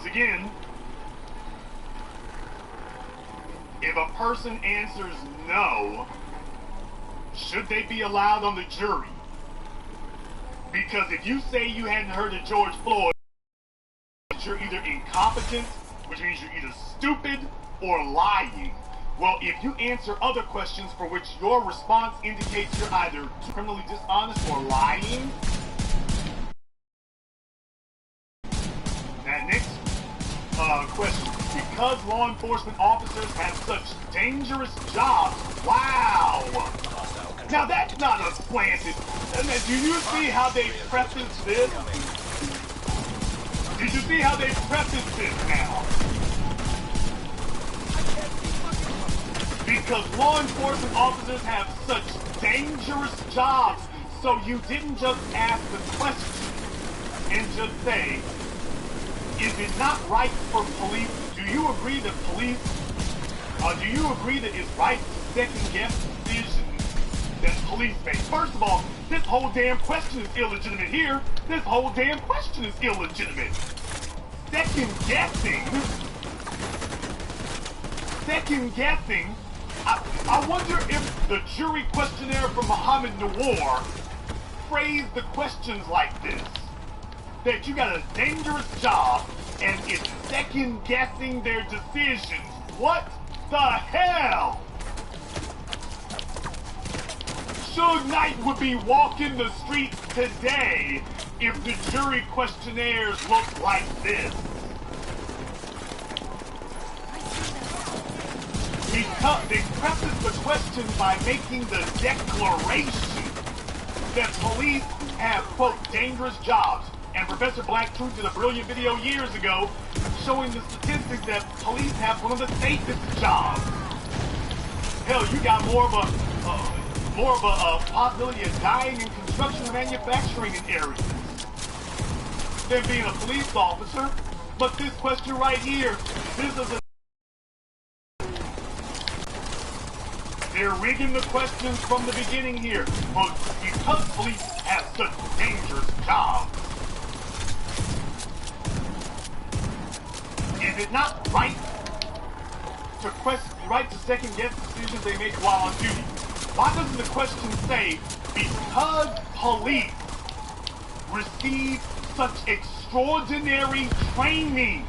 once again, if a person answers no, should they be allowed on the jury? Because if you say you hadn't heard of George Floyd, you're either incompetent, which means you're either stupid or lying. Well, if you answer other questions for which your response indicates you're either criminally dishonest or lying. Now, next question. Because law enforcement officers have such dangerous jobs, wow! Now that's not a slanted. Do you see how they preface this? Did you see how they preface this now? Because law enforcement officers have such dangerous jobs, so you didn't just ask the question and just say, is it not right for police? Do you agree that do you agree that it's right to second guess decisions that police make? First of all, this whole damn question is illegitimate here. This whole damn question is illegitimate. Second guessing. I wonder if the jury questionnaire from Muhammad Nawar phrased the questions like this. That you got a dangerous job and it's second guessing their decisions. What the hell? Suge Knight would be walking the streets today if the jury questionnaires looked like this. Because they preface the question by making the declaration that police have, quote, dangerous jobs. And Professor Black Truth did a brilliant video years ago showing the statistics that police have one of the safest jobs. Hell, you got more of a possibility of dying in construction and manufacturing areas than being a police officer. But this question right here, this is a... They're rigging the questions from the beginning here. But because police have such dangerous jobs, is it not right to second guess decisions they make while on duty? Why doesn't the question say, because police receive such extraordinary training?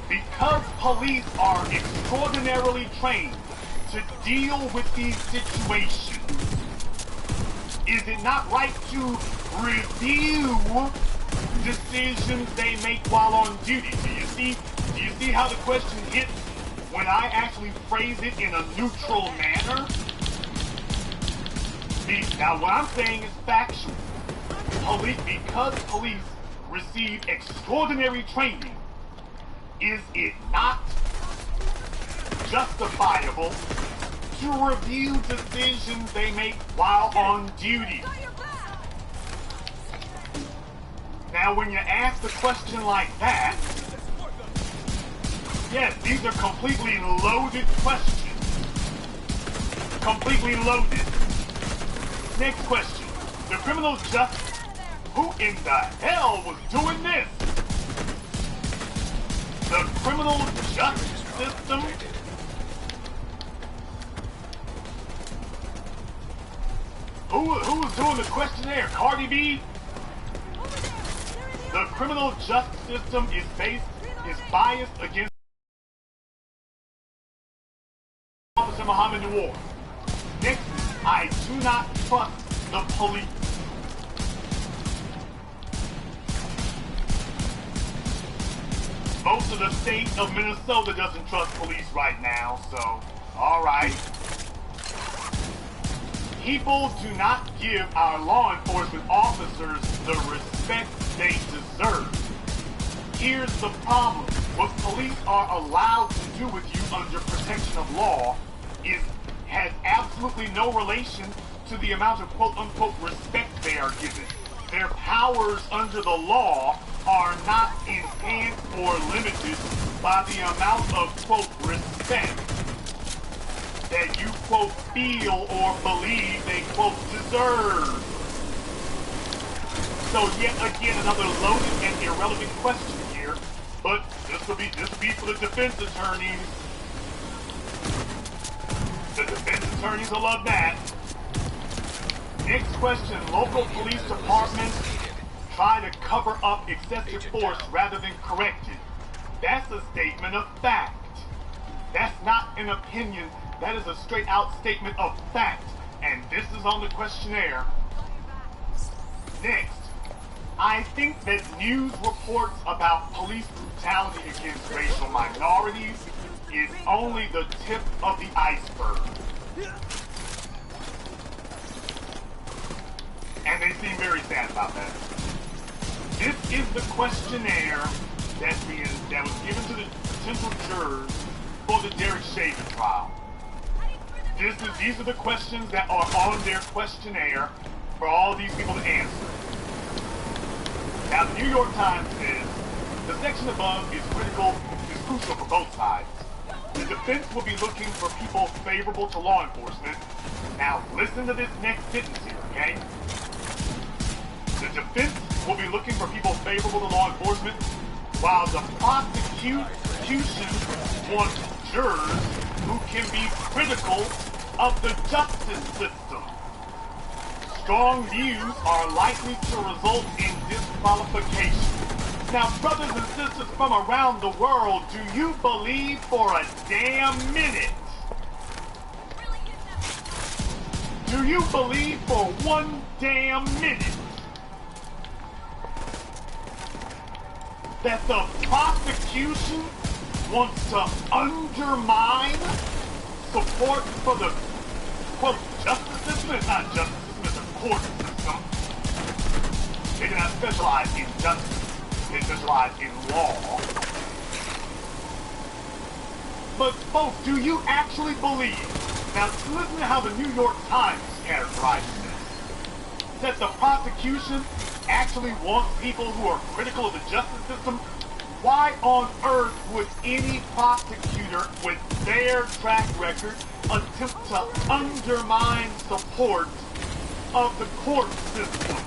Because police are extraordinarily trained to deal with these situations, is it not right to review decisions they make while on duty? Do you see how the question hits when I actually phrase it in a neutral manner? Now what I'm saying is factual. Because police receive extraordinary training, is it not justifiable to review decisions they make while on duty? Now, when you ask the question like that, yes, these are completely loaded questions. Completely loaded. Next question. The criminal justice. Who in the hell was doing this? The criminal justice system? Who was doing the questionnaire? Cardi B? The criminal justice system is biased against Officer Muhammad Nawar. Next, I do not trust the police. Most of the state of Minnesota doesn't trust police right now, so, alright. People do not give our law enforcement officers the respect they deserve. Here's the problem. What police are allowed to do with you under protection of law has absolutely no relation to the amount of quote-unquote respect they are given. Their powers under the law are not enhanced or limited by the amount of, quote, respect that you, quote, feel or believe they, quote, deserve. So yet again, another loaded and irrelevant question here, but this will be for the defense attorneys. The defense attorneys will love that. Next question, local police departments try to cover up excessive force rather than correct it. That's a statement of fact. That's not an opinion. That is a straight out statement of fact. And this is on the questionnaire. Next, I think that news reports about police brutality against racial minorities is only the tip of the iceberg. And they seem very sad about that. This is the questionnaire that was given to the potential jurors for the Derek Chauvin trial. These are the questions that are on their questionnaire for all these people to answer. Now, the New York Times says, the section above is crucial for both sides. The defense will be looking for people favorable to law enforcement. Now, listen to this next sentence here, okay? The defense will be looking for people favorable to law enforcement, while the prosecution wants jurors who can be critical of the justice system. Strong views are likely to result in disqualification. Now, brothers and sisters from around the world, do you believe for a damn minute? Do you believe for one damn minute that the prosecution wants to undermine support for the, quote, justice system? It's not justice system, it's a court system. They do not specialize in justice, they specialize in law. But folks, do you actually believe, now listen to how the New York Times characterizes this, that the prosecution actually wants people who are critical of the justice system? Why on earth would any prosecutor with their track record attempt to undermine support of the court system?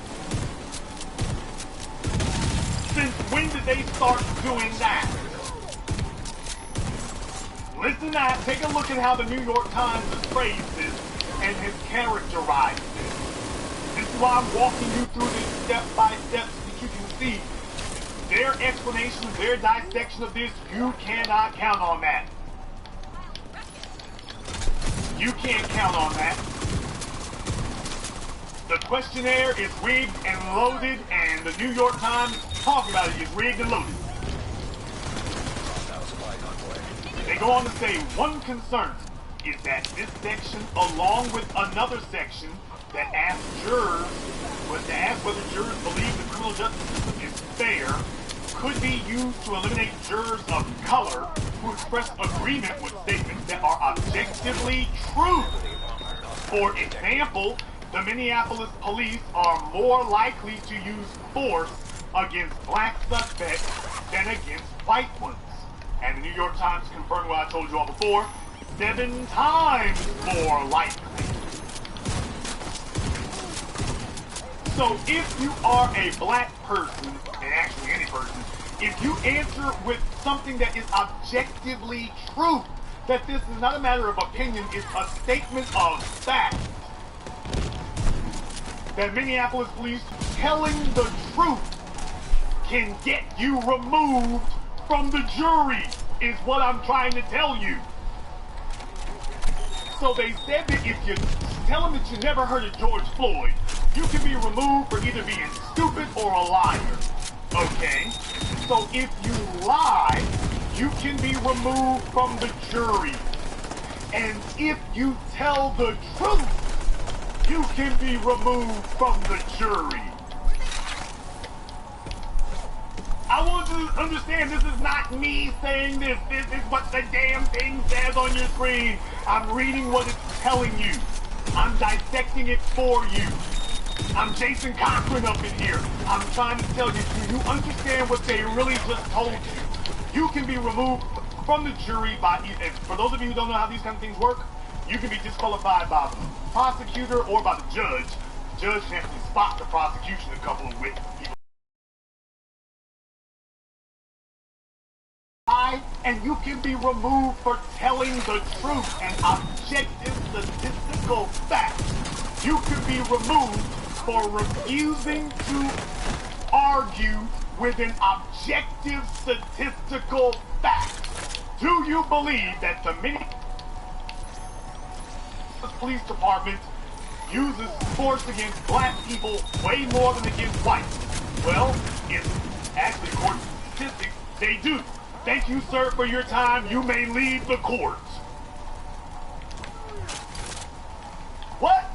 Since when did they start doing that? Listen to that, take a look at how the New York Times has phrased this and has characterized this. This is why I'm walking you through this step by step so that you can see their explanation, their dissection of this. You cannot count on that. You can't count on that. The questionnaire is rigged and loaded, and the New York Times talking about it is rigged and loaded. They go on to say, one concern is that this section, along with another section that asks jurors, whether jurors believe the criminal justice system is fair, could be used to eliminate jurors of color who express agreement with statements that are objectively true. For example, the Minneapolis police are more likely to use force against black suspects than against white ones. And the New York Times confirmed what I told you all before, 7 times more likely. So if you are a black person, and actually any person, if you answer with something that is objectively true, that this is not a matter of opinion, it's a statement of fact, that Minneapolis police telling the truth can get you removed from the jury, is what I'm trying to tell you. So they said that if you tell them that you never heard of George Floyd, you can be removed for either being stupid or a liar. Okay? So if you lie, you can be removed from the jury. And if you tell the truth, you can be removed from the jury. I want you to understand, this is not me saying this. This is what the damn thing says on your screen. I'm reading what it's telling you. I'm dissecting it for you. I'm Jason Cochran up in here. I'm trying to tell you, do you understand what they really just told you? You can be removed from the jury by, for those of you who don't know how these kind of things work, you can be disqualified by the prosecutor or by the judge. The judge can actually spot the prosecution a couple of and you can be removed for telling the truth and objective statistical facts. You can be removed for refusing to argue with an objective statistical fact. Do you believe that the Minneapolis Police Department uses force against black people way more than against whites? Well, actually, according to statistics, they do. Thank you, sir, for your time. You may leave the court. What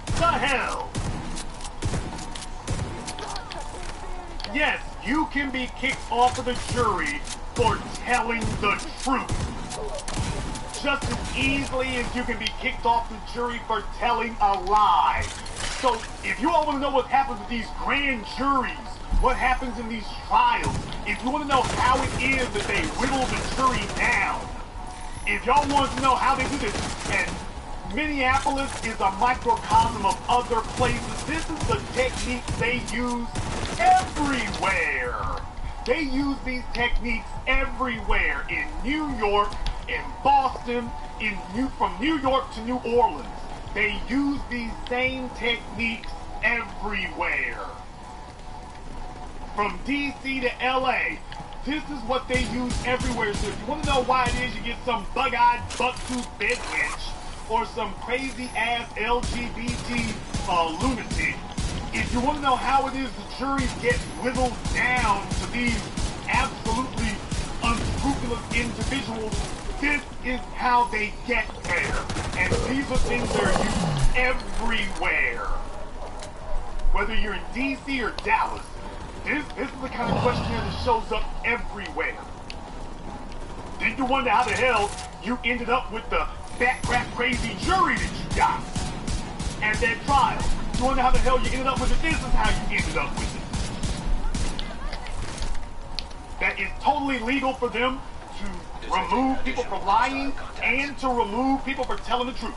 the hell? Yes, you can be kicked off of the jury for telling the truth. Just as easily as you can be kicked off the jury for telling a lie. So, if you all want to know what happens with these grand juries, what happens in these trials, if you want to know how it is that they whittle the jury down, if y'all want to know how they do this, and Minneapolis is a microcosm of other places, this is the technique they use everywhere. They use these techniques everywhere, in New York, in Boston, from New York to New Orleans. They use these same techniques everywhere. From DC to LA, this is what they use everywhere. So if you want to know why it is you get some bug-eyed, buck-toothed bed wench, or some crazy-ass LGBT lunatic, if you want to know how it is the juries get whittled down to these absolutely unscrupulous individuals, this is how they get there. And these are things that are used everywhere. Whether you're in DC or Dallas, this is the kind of questionnaire that shows up everywhere. Did you wonder how the hell you ended up with the fat crap crazy jury that you got at that trial? You wonder how the hell you ended up with it? This is how you ended up with it. That is totally legal for them to remove people for lying and to remove people for telling the truth.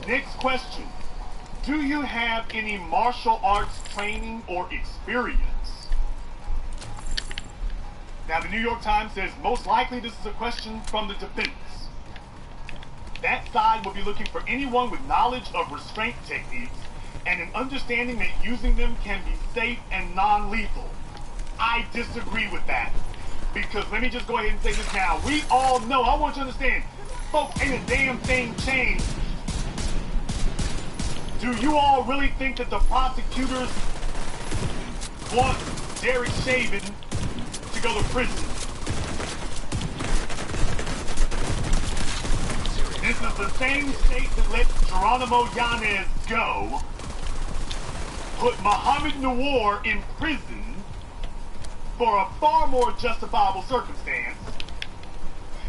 Next question. Do you have any martial arts training or experience? Now, the New York Times says most likely this is a question from the defense. That side will be looking for anyone with knowledge of restraint techniques and an understanding that using them can be safe and non-lethal. I disagree with that. Because let me just go ahead and say this now. We all know, I want you to understand, folks, ain't a damn thing changed. Do you all really think that the prosecutors want Derek Chauvin to go to prison? This is the same state that let Geronimo Yanez go, put Muhammad Nawar in prison for a far more justifiable circumstance,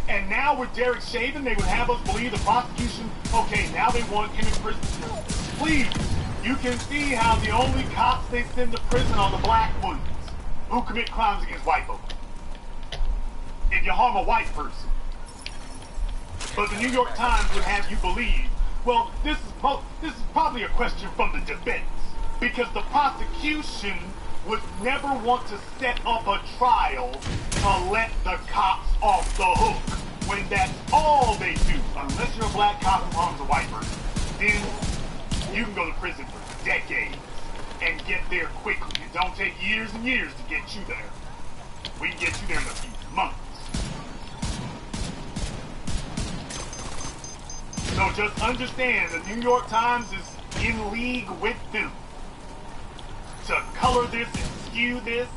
and now with Derek Chauvin, they would have us believe the prosecution, okay, now they want him in prison. Please, you can see how the only cops they send to prison are the black ones who commit crimes against white folks. If you harm a white person. But the New York Times would have you believe, well, this is probably a question from the defense, because the prosecution would never want to set up a trial to let the cops off the hook when that's all they do. Unless you're a black cop who harms a white person, then you can go to prison for decades and get there quickly. It don't take years and years to get you there. We can get you there in a few months. So just understand the New York Times is in league with them to color this and skew this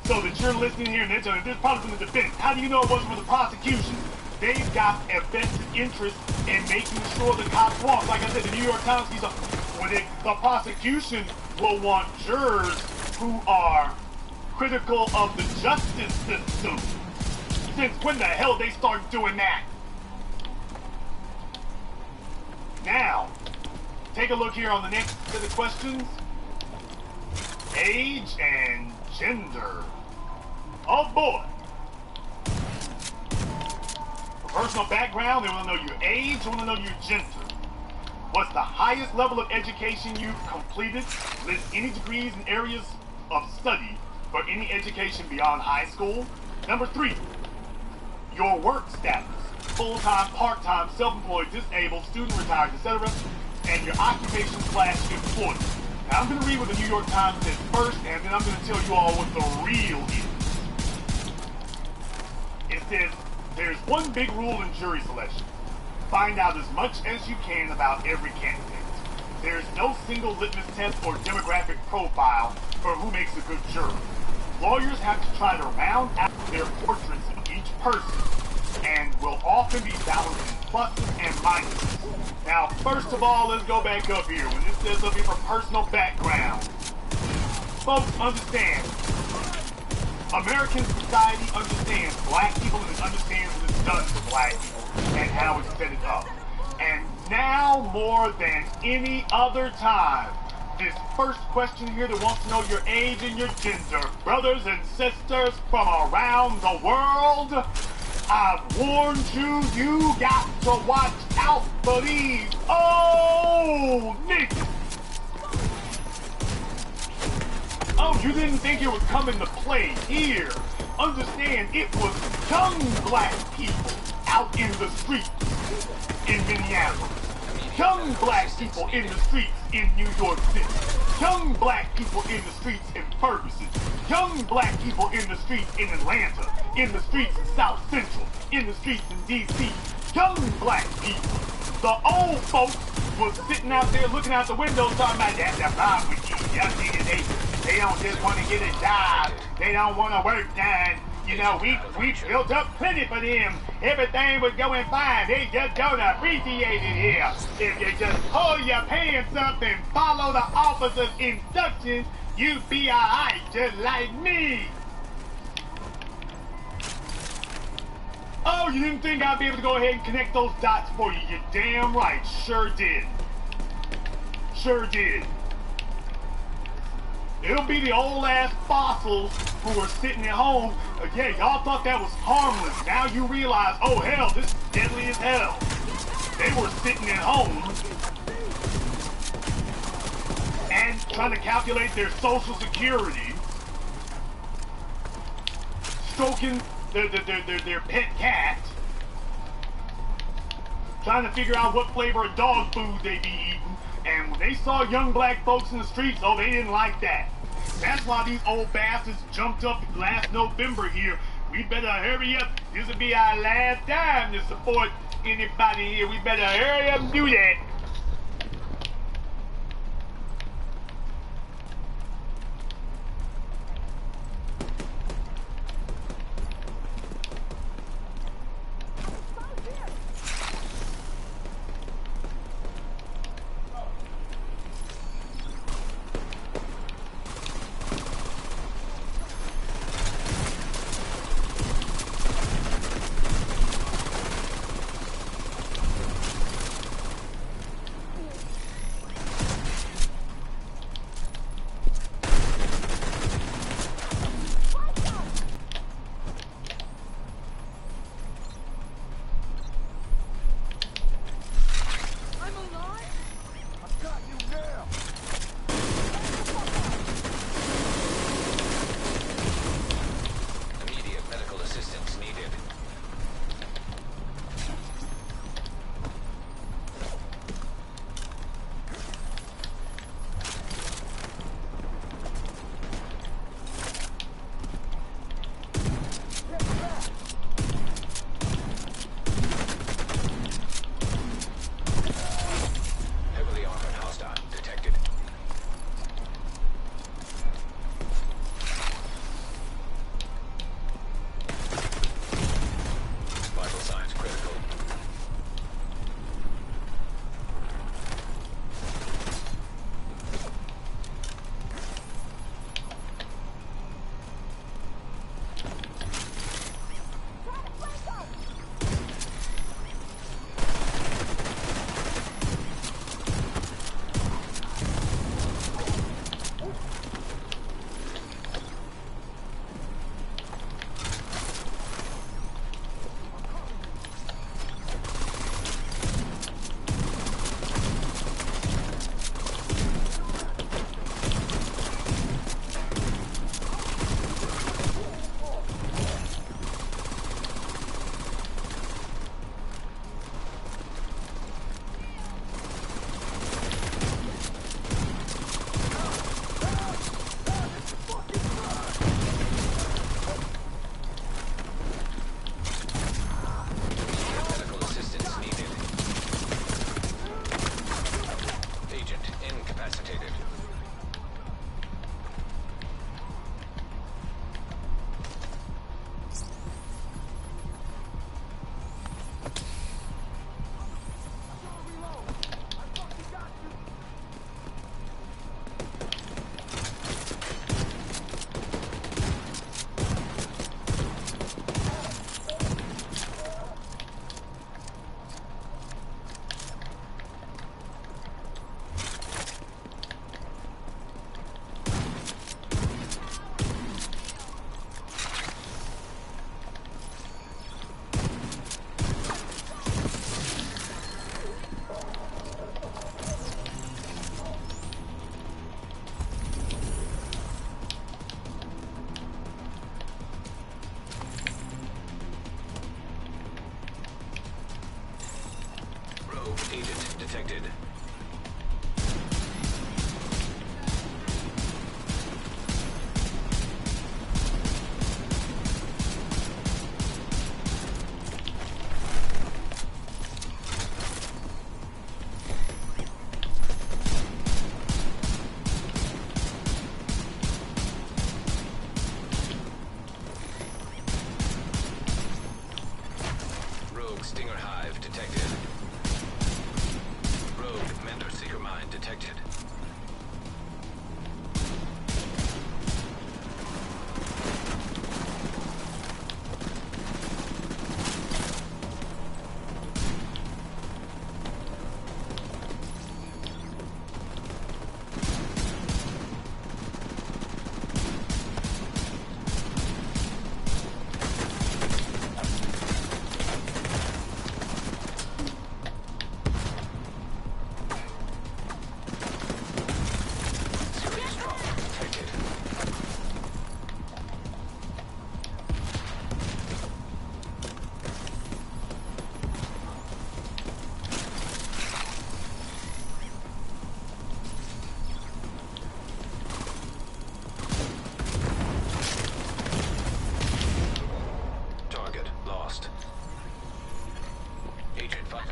so that you're listening here and they're telling you this is probably from the defense. How do you know it wasn't from the prosecution? They've got a vested interest in making sure the cops walk. Like I said, the New York Times, the prosecution will want jurors who are critical of the justice system. Since when the hell they started doing that? Now, take a look here on the next set of questions. Age and gender. Oh boy. For personal background, they want to know your age, they want to know your gender. What's the highest level of education you've completed? List any degrees and areas of study for any education beyond high school. Number 3, your work status. Full-time, part-time, self-employed, disabled, student, retired, etc. And your occupation/employment. Now I'm going to read what the New York Times says first, and then I'm going to tell you all what the real is. It says, there's one big rule in jury selection. Find out as much as you can about every candidate. There's no single litmus test or demographic profile for who makes a good juror. Lawyers have to try to round out their portraits of each person, and will often be balancing pluses and minuses. Now, first of all, let's go back up here. When it says up here for personal background, folks, understand, American society understands black people and it understands what it's done to black people and how it's set it up. And now more than any other time, this first question here that wants to know your age and your gender, brothers and sisters from around the world, I've warned you, you got to watch out for these old niggas. Oh, you didn't think it was coming to play here. Understand, it was young black people out in the streets in Minneapolis. Young black people in the streets in New York City. Young black people in the streets in Ferguson. Young black people in the streets in Atlanta. In the streets in South Central. In the streets in D.C. Young black people. The old folks was sitting out there looking out the window talking about that's the problem with you. Young niggas, they don't just want to get a job. They don't want to work done. You know, we built up plenty for them. Everything was going fine. They just don't appreciate it here. If you just pull your pants up and follow the officer's instructions, you be alright, just like me. Oh, you didn't think I'd be able to go ahead and connect those dots for you? You're damn right. Sure did. Sure did. It'll be the old ass fossils who are sitting at home. Yeah, y'all thought that was harmless. Now you realize, oh hell, this is deadly as hell. They were sitting at home and trying to calculate their social security, stroking their pet cat, trying to figure out what flavor of dog food they be eating. And when they saw young black folks in the streets, oh, they didn't like that. That's why these old bastards jumped up last November here. We better hurry up. This will be our last time to support anybody here. We better hurry up and do that. detected. Stinger Hive detected. Rogue Mender Seeker Mine detected.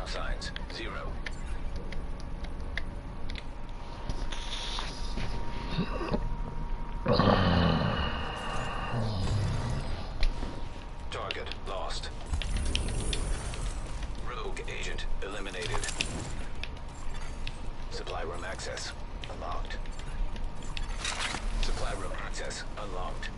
Signs 0. Target lost. Rogue agent eliminated. Supply room access unlocked. Supply room access unlocked.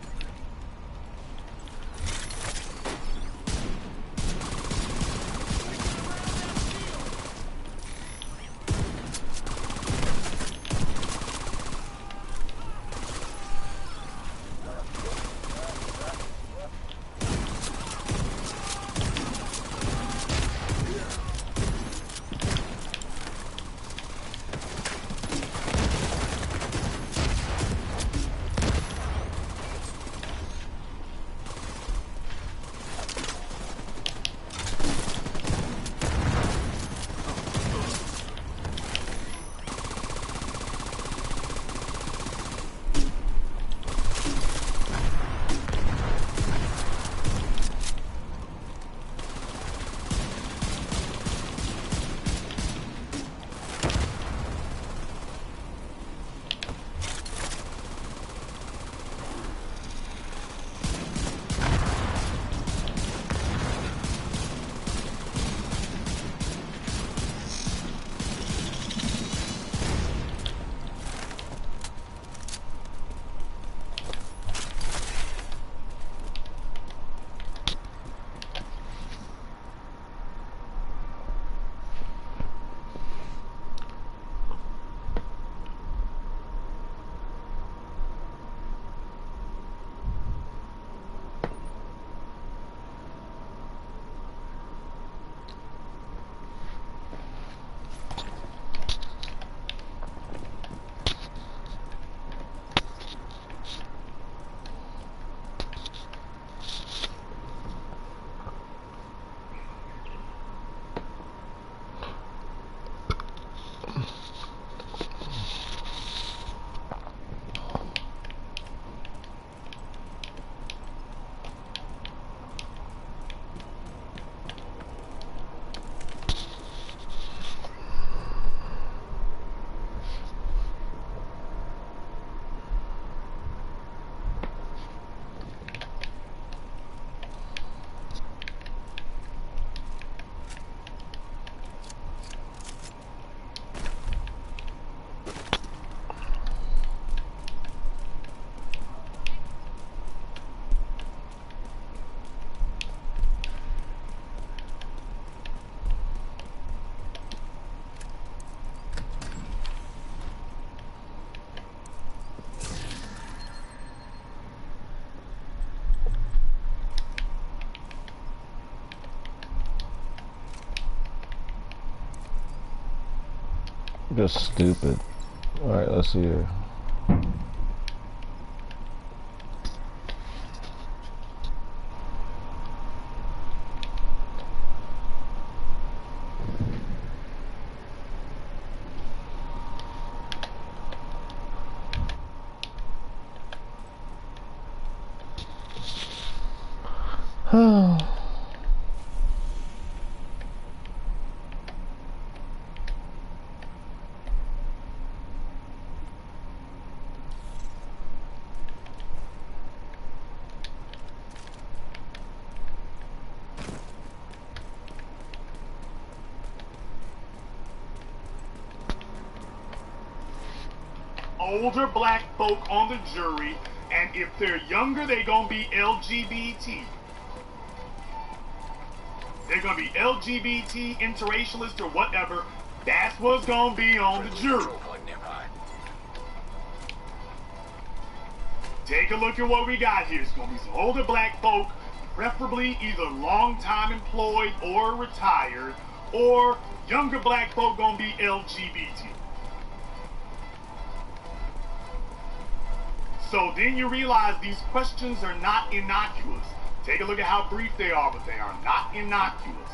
Just stupid. Alright, let's see here. Older black folk on the jury, and if they're younger, they're gonna be LGBT. They're gonna be LGBT, interracialist, or whatever. That's what's gonna be on the jury. Take a look at what we got here. It's gonna be some older black folk, preferably either long-time employed or retired, or younger black folk gonna be LGBT. So then you realize these questions are not innocuous. Take a look at how brief they are, but they are not innocuous.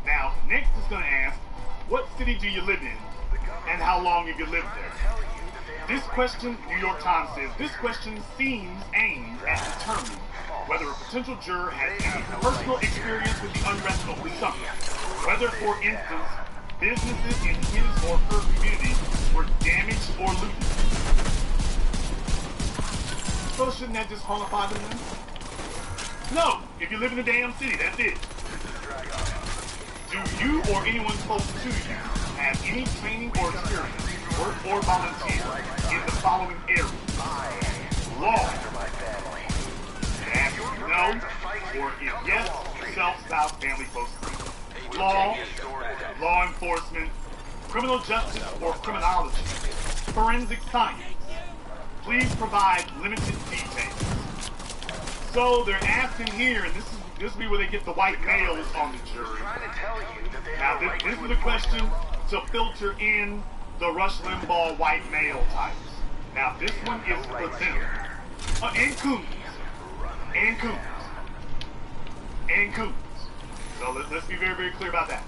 Now, next is going to ask, what city do you live in, and how long have you lived there? This question, New York Times says, this question seems aimed at determining whether a potential juror has any personal experience with the unrest over the summer. Whether, for instance, businesses in his or her community were damaged or looted. So shouldn't that just qualify them then? No, if you live in a damn city, that's it. Do you or anyone close to you have any training or experience, work or volunteer in the following areas? Law. And no, or if yes, self, spouse, family, close friends. Law, law enforcement, criminal justice or criminology, forensic science. Please provide limited details. So they're asking here, and this will be where they get the white males on the jury. Now this is a question to filter in the Rush Limbaugh white male types. Now this one is for them. And Coons. And Coons. And Coons. So let's be very, very clear about that.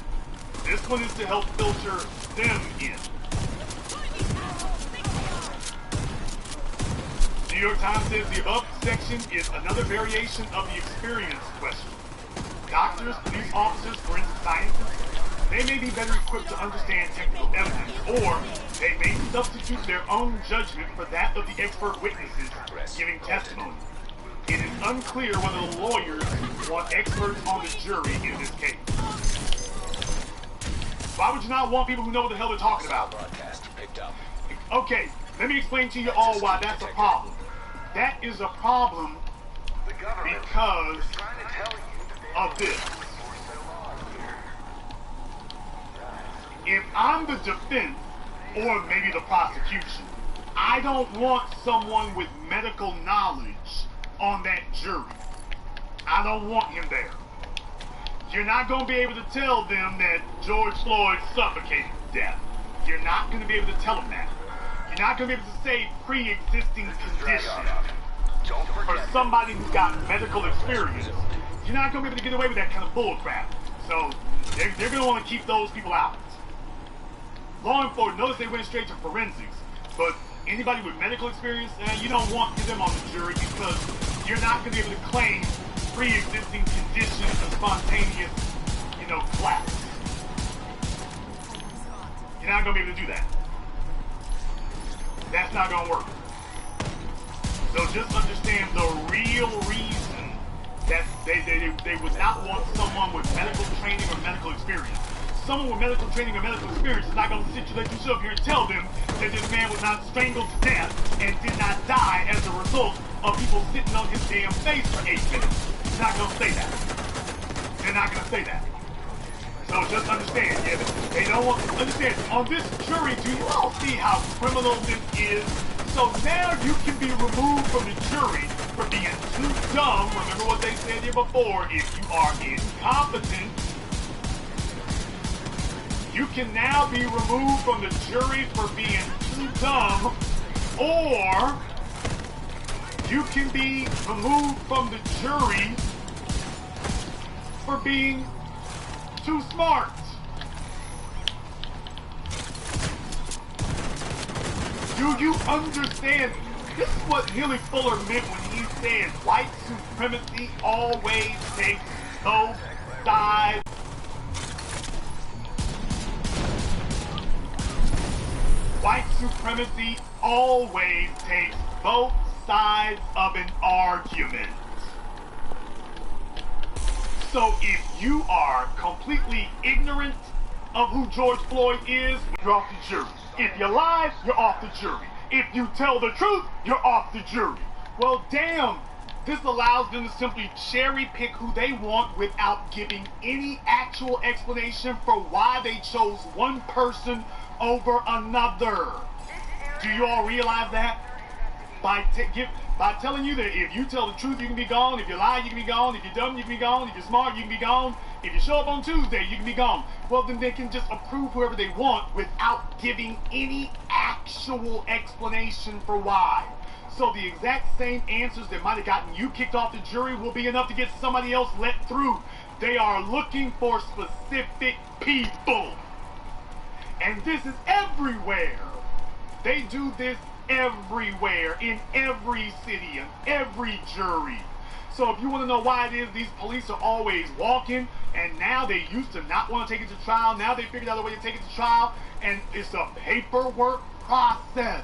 This one is to help filter them in. New York Times says the above section is another variation of the experience question. Doctors, police officers, forensic scientists, they may be better equipped to understand technical evidence, or they may substitute their own judgment for that of the expert witnesses giving testimony. It is unclear whether the lawyers want experts on the jury in this case. Why would you not want people who know what the hell they're talking about? Okay, let me explain to you all why that's a problem. That is a problem because of this. If I'm the defense, or maybe the prosecution, I don't want someone with medical knowledge on that jury. I don't want him there. You're not going to be able to tell them that George Floyd suffocated to death. You're not going to be able to tell them that. You're not going to be able to say pre-existing condition for somebody who's got medical experience. You're not going to be able to get away with that kind of bullcrap. So they're going to want to keep those people out. Law enforcement, notice they went straight to forensics, but anybody with medical experience, you don't want them on the jury because you're not going to be able to claim pre-existing conditions of spontaneous, collapse. You're not going to be able to do that. That's not going to work. So just understand the real reason that they would not want someone with medical training or medical experience. Someone with medical training or medical experience is not going to let you sit up here and tell them that this man was not strangled to death and did not die as a result of people sitting on his damn face for 8 minutes. They're not going to say that. They're not going to say that. So just understand, they don't want to understand. On this jury, do you all see how criminal this is? So now you can be removed from the jury for being too dumb. Remember what they said here before. If you are incompetent, you can now be removed from the jury for being too dumb, or you can be removed from the jury for being too smart. Do you understand? This is what Hilly Fuller meant when he said white supremacy always takes both sides. White supremacy always takes both sides of an argument. So if you are completely ignorant of who George Floyd is, you're off the jury. If you lie, you're off the jury. If you tell the truth, you're off the jury. Well, damn, this allows them to simply cherry pick who they want without giving any actual explanation for why they chose one person over another. Do you all realize that? By telling you that if you tell the truth, you can be gone. If you lie, you can be gone. If you're dumb, you can be gone. If you're smart, you can be gone. If you show up on Tuesday, you can be gone. Well, then they can just approve whoever they want without giving any actual explanation for why. So the exact same answers that might have gotten you kicked off the jury will be enough to get somebody else let through. They are looking for specific people. And this is everywhere. They do this everywhere, in every city, in every jury. So if you want to know why it is these police are always walking, and now they used to not want to take it to trial, now they figured out a way to take it to trial, and it's a paperwork process.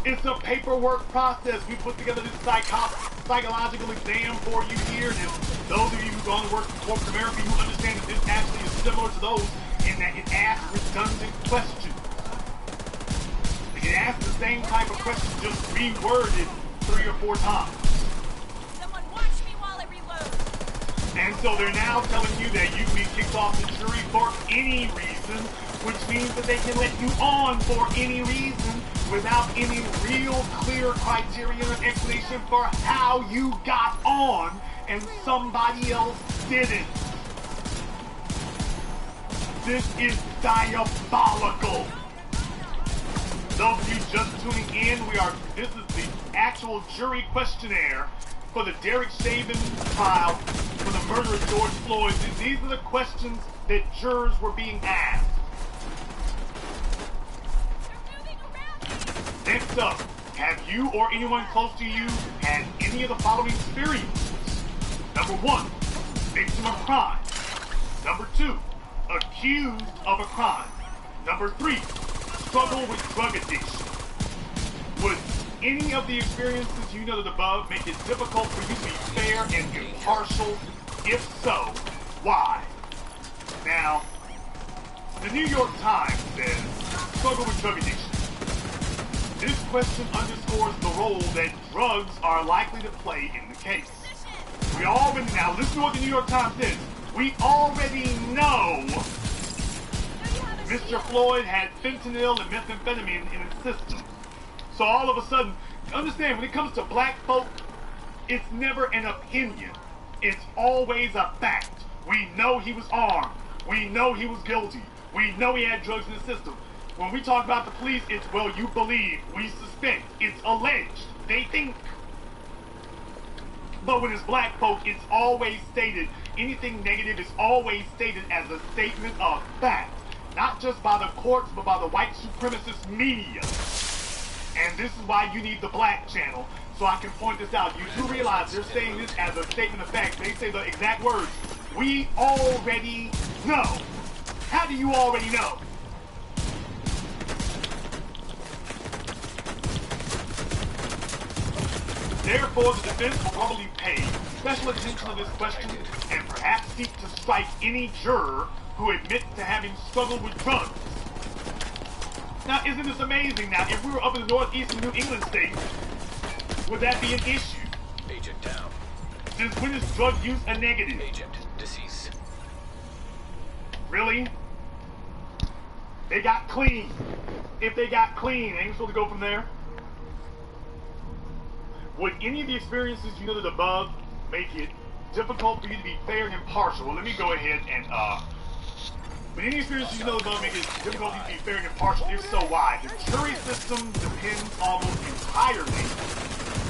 It's a paperwork process. We put together this psychological exam for you here, and those of you who've gone to work in corporate America, you understand that this actually is similar to those in that it asks redundant questions. It asks the same type of question, just reworded 3 or 4 times. Someone watch me while I reload. And so they're now telling you that you can be kicked off the jury for any reason, which means that they can let you on for any reason without any real clear criteria or explanation for how you got on and somebody else didn't. This is diabolical. Those of you just tuning in, this is the actual jury questionnaire for the Derek Chauvin trial for the murder of George Floyd. These are the questions that jurors were being asked. Next up, have you or anyone close to you had any of the following experiences? Number 1, victim of crime. Number 2, accused of a crime. Number 3, struggle with drug addiction. Would any of the experiences you noted above make it difficult for you to be fair and impartial? If so, why? Now, the New York Times says, struggle with drug addiction. This question underscores the role that drugs are likely to play in the case. Now listen to what the New York Times says. We already know Mr. Floyd had fentanyl and methamphetamine in his system. So all of a sudden, understand, when it comes to black folk, it's never an opinion. It's always a fact. We know he was armed. We know he was guilty. We know he had drugs in his system. When we talk about the police, it's, well, you believe, we suspect, it's alleged, they think. But when it's black folk, it's always stated, anything negative is always stated as a statement of fact. Not just by the courts, but by the white supremacist media. And this is why you need the Black channel, so I can point this out. You do realize they're saying this as a statement of fact. They say the exact words, we already know. How do you already know? Therefore, the defense will probably pay special attention to this question and perhaps seek to strike any juror who admits to having struggled with drugs. Now, isn't this amazing? Now, if we were up in the northeastern New England state, would that be an issue? Agent down. Since when is drug use a negative? Agent deceased. Really? They got clean. If they got clean, ain't supposed to go from there? Would any of the experiences you noted above make it difficult for you to be fair and impartial? Well, let me go ahead and, would any experiences you know above make it difficult for you to be fair and impartial? If so, why? The jury system depends almost entirely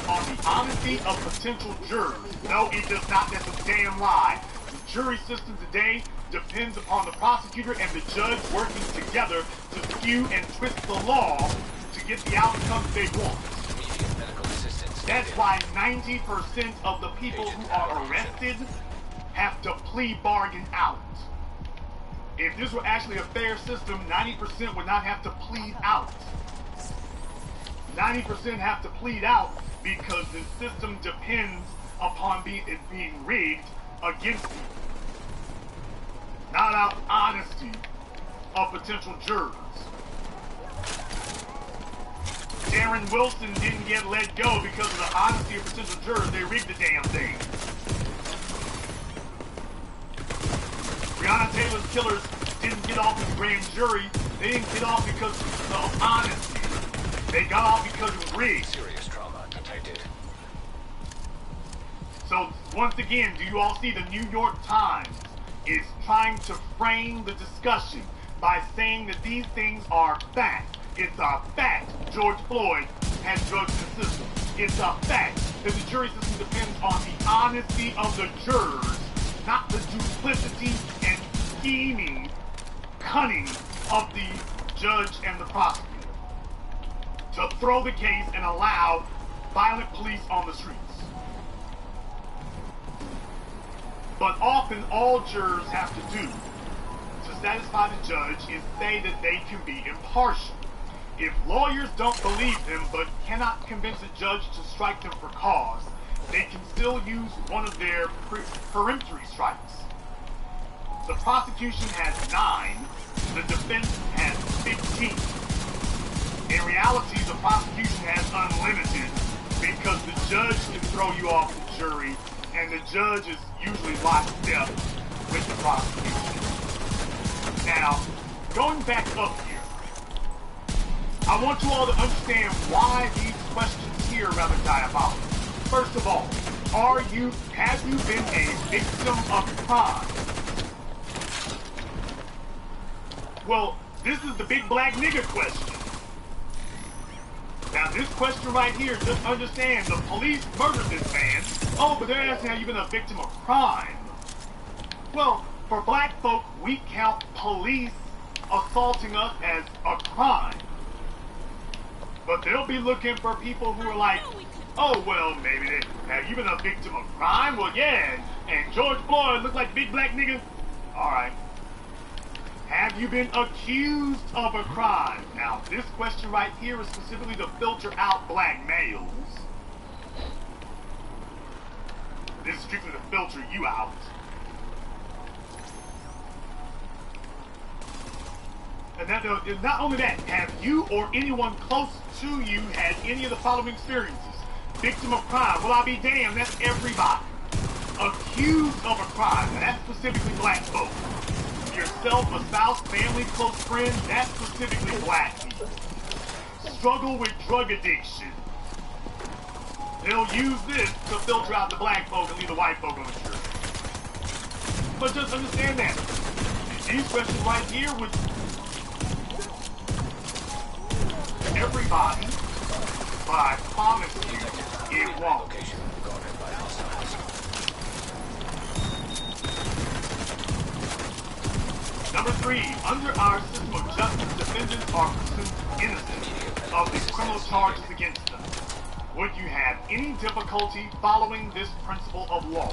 on the honesty of potential jurors. No, it does not. That's a damn lie. The jury system today depends upon the prosecutor and the judge working together to skew and twist the law to get the outcomes they want. That's why 90% of the people who are arrested have to plea bargain out. If this were actually a fair system, 90% would not have to plead out. 90% have to plead out because the system depends upon it being rigged against you. Not out of honesty of potential jurors. Darren Wilson didn't get let go because of the honesty of potential jurors. They rigged the damn thing. Breonna Taylor's killers didn't get off with the grand jury. They didn't get off because of honesty. They got off because it was rigged. Serious trauma detected. So, once again, do you all see the New York Times is trying to frame the discussion by saying that these things are fact. It's a fact George Floyd had drugs in the system. It's a fact that the jury system depends on the honesty of the jurors, not the duplicity and scheming, cunning of the judge and the prosecutor to throw the case and allow violent police on the streets. But often all jurors have to do to satisfy the judge is say that they can be impartial. If lawyers don't believe them but cannot convince a judge to strike them for cause, they can still use one of their peremptory strikes. The prosecution has 9, the defense has 15. In reality, the prosecution has unlimited because the judge can throw you off the jury and the judge is usually lockstep with the prosecution. Now, going back up here, I want you all to understand why these questions here are rather diabolical. First of all, have you been a victim of crime? Well, this is the big black nigga question. Now, this question right here, just understand, the police murdered this man. Oh, but they're asking, have you been a victim of crime? Well, for black folk, we count police assaulting us as a crime. But they'll be looking for people who are like, oh, well, maybe have you been a victim of crime? Well, yeah, and George Floyd looked like big black nigga. All right. Have you been accused of a crime? Now, this question right here is specifically to filter out black males. This is strictly to filter you out. And not only that, have you or anyone close to you had any of the following experiences? Victim of crime, well, I'll be damned, that's everybody. Accused of a crime, now that's specifically black folk. Yourself, a spouse, family, close friend, that's specifically black people. Struggle with drug addiction. They'll use this to filter out the black folk and leave the white folk on the jury. But just understand that. These questions right here would everybody, but I promise you, it won't. Number 3, under our system of justice, defendants are presumed innocent of the criminal charges against them. Would you have any difficulty following this principle of law?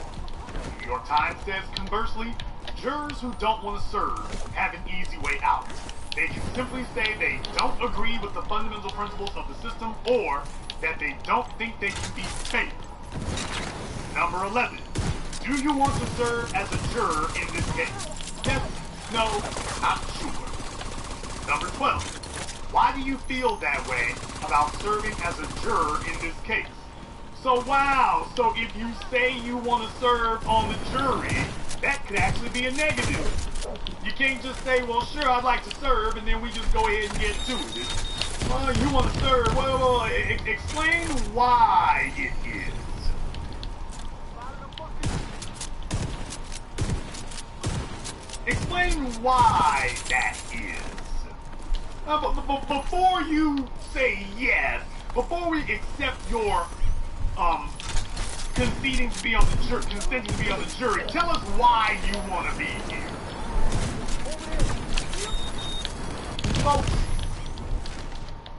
The New York Times says, conversely, jurors who don't want to serve have an easy way out. They can simply say they don't agree with the fundamental principles of the system or that they don't think they can be fair. Number 11, do you want to serve as a juror in this case? Yes, no, not sure. Number 12, why do you feel that way about serving as a juror in this case? So wow, so if you say you want to serve on the jury, that could actually be a negative. You can't just say, well, sure, I'd like to serve, and then we just go ahead and get to it. Oh, you want to serve? Well, explain why it is. Explain why that is. Before you say yes, before we accept your consenting to be on the jury, tell us why you want to be here. Folks,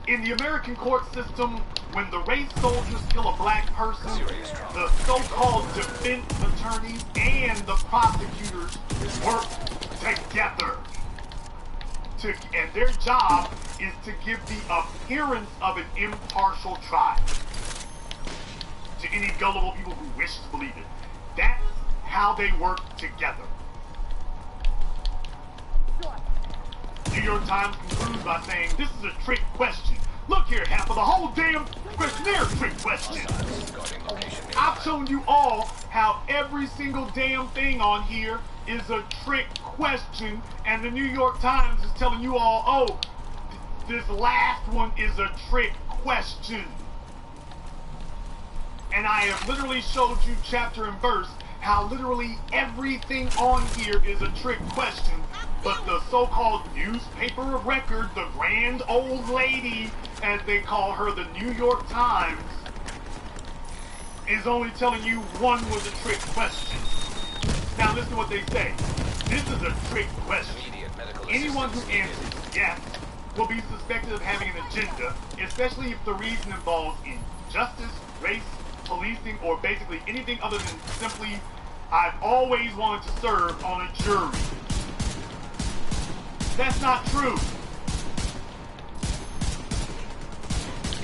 in the American court system, when the race soldiers kill a black person, the so-called defense attorneys and the prosecutors work together. And their job is to give the appearance of an impartial trial to any gullible people who wish to believe it. That's how they work together. New York Times concludes by saying, this is a trick question. Look here, half of the whole damn questionnaire is a trick question. I've shown you all how every single damn thing on here is a trick question, and the New York Times is telling you all, oh, this last one is a trick question. And I have literally showed you chapter and verse how literally everything on here is a trick question, but the so-called newspaper of record, the grand old lady, as they call her, the New York Times, is only telling you one was a trick question. Now listen to what they say. This is a trick question. Anyone who answers yes will be suspected of having an agenda, especially if the reason involves injustice, race, policing, or basically anything other than simply, I've always wanted to serve on a jury. That's not true.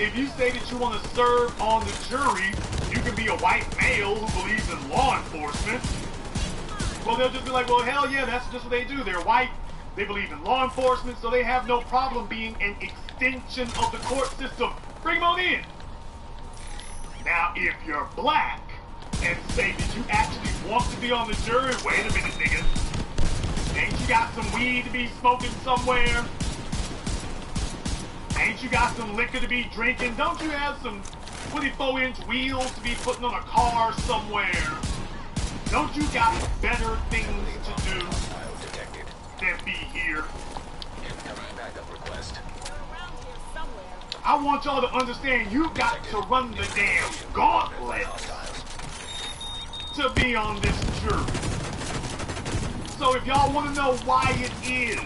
If you say that you want to serve on the jury, you can be a white male who believes in law enforcement. Well, they'll just be like, well, hell yeah, that's just what they do. They're white, they believe in law enforcement, so they have no problem being an extension of the court system. Bring them on in. Now, if you're black and say that you actually want to be on the jury, wait a minute, nigga. Ain't you got some weed to be smoking somewhere? Ain't you got some liquor to be drinking? Don't you have some 24-inch wheels to be putting on a car somewhere? Don't you got better things to do than be here? I want y'all to understand you got to run the damn gauntlet to be on this jury. So if y'all want to know why it is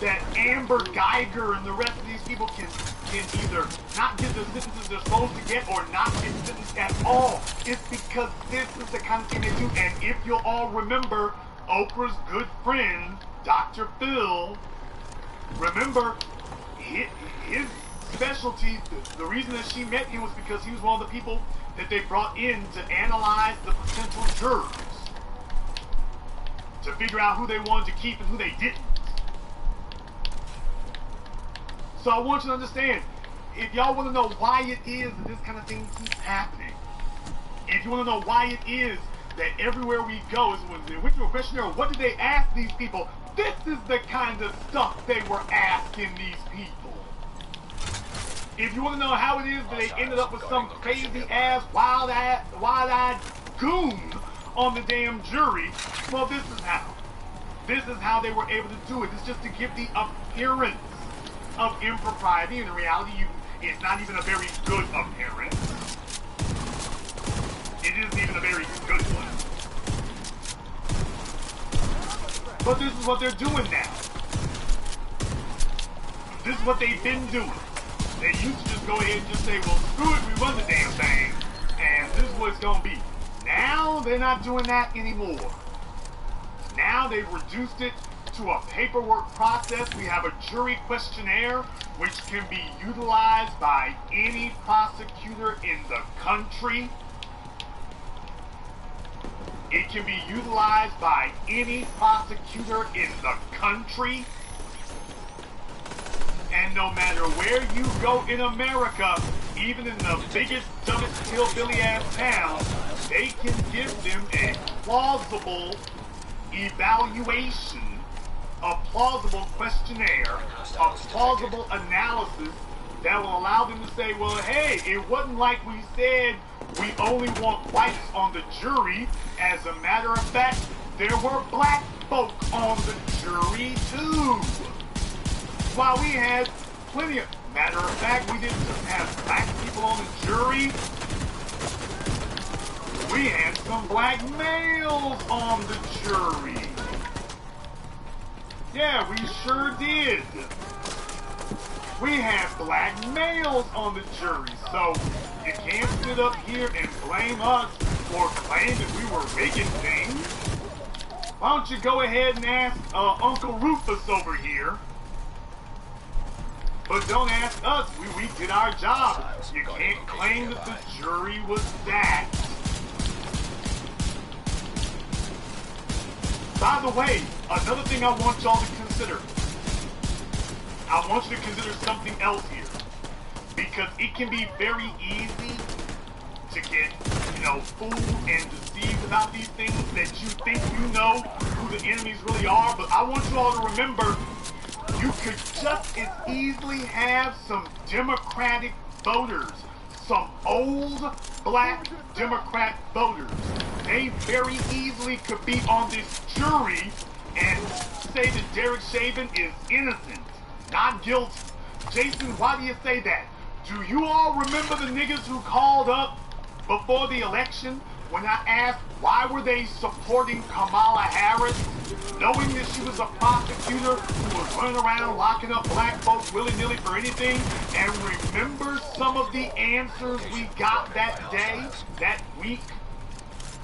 that Amber Geiger and the rest of these people can either not get the sentences they're supposed to get or not get sentenced at all, it's because this is the kind of thing they do. And if you'll all remember Oprah's good friend, Dr. Phil, remember his specialty, the reason that she met him was because he was one of the people that they brought in to analyze the potential jurors, to figure out who they wanted to keep and who they didn't. So I want you to understand, if y'all want to know why it is that this kind of thing keeps happening, if you want to know why it is that everywhere we go, is when they went to a questionnaire, what did they ask these people? This is the kind of stuff they were asking these people. If you want to know how it is that they ended up with some crazy-ass, wild-eyed goon on the damn jury, well, this is how. This is how they were able to do it. It's just to give the appearance of impropriety. In reality, it's not even a very good appearance. It isn't even a very good one. But this is what they're doing now. This is what they've been doing. They used to just go ahead and just say, well, screw it, we run the damn thing, and this is what it's going to be. Now, they're not doing that anymore. Now, they've reduced it to a paperwork process. We have a jury questionnaire, which can be utilized by any prosecutor in the country. It can be utilized by any prosecutor in the country. And no matter where you go in America, even in the biggest, dumbest, hillbilly-ass town, they can give them a plausible evaluation, a plausible questionnaire, a plausible analysis that will allow them to say, well, hey, it wasn't like we said we only want whites on the jury. As a matter of fact, there were black folk on the jury, too. While we had plenty of... Matter of fact, we didn't just have black people on the jury. We had some black males on the jury. Yeah, we sure did. We have black males on the jury, so you can't sit up here and blame us or claim that we were rigging things. Why don't you go ahead and ask Uncle Rufus over here? But don't ask us, we did our job. You can't claim that the jury was that. By the way, another thing I want y'all to consider. I want you to consider something else here. Because it can be very easy to get, fooled and deceived about these things that you think you know who the enemies really are. But I want you all to remember, you could just as easily have some Democratic voters, some old black Democrat voters. They very easily could be on this jury and say that Derek Chauvin is innocent, not guilty. Jason, why do you say that? Do you all remember the niggas who called up before the election when I asked why were they supporting Kamala Harris, knowing that she was a prosecutor who was running around locking up black folks willy-nilly for anything? And remember some of the answers we got that day, that week?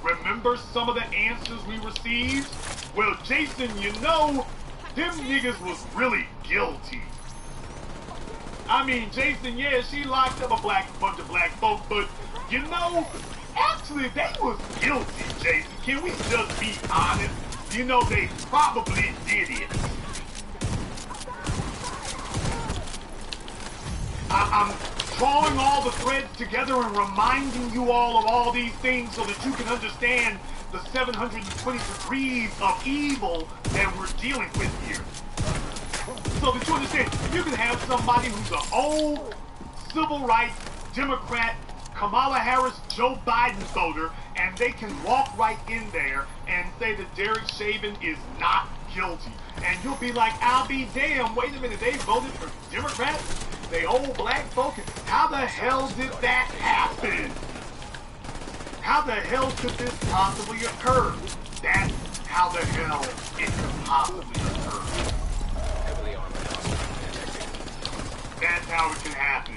Remember some of the answers we received? Well, Jason, them niggas was really guilty. I mean, Jason, yeah, she locked up a bunch of black folks, but, actually, they was guilty, Jason. Can we just be honest? They probably did it. I'm drawing all the threads together and reminding you all of all these things so that you can understand the 720 degrees of evil that we're dealing with here. So that you understand, you can have somebody who's an old civil rights Democrat, Kamala Harris, Joe Biden voter, and they can walk right in there and say that Derek Chauvin is not guilty. And you'll be like, I'll be damned, wait a minute, they voted for Democrats? They old black folk? How the hell did that happen? How the hell could this possibly occur? That's how the hell it could possibly occur. That's how it can happen.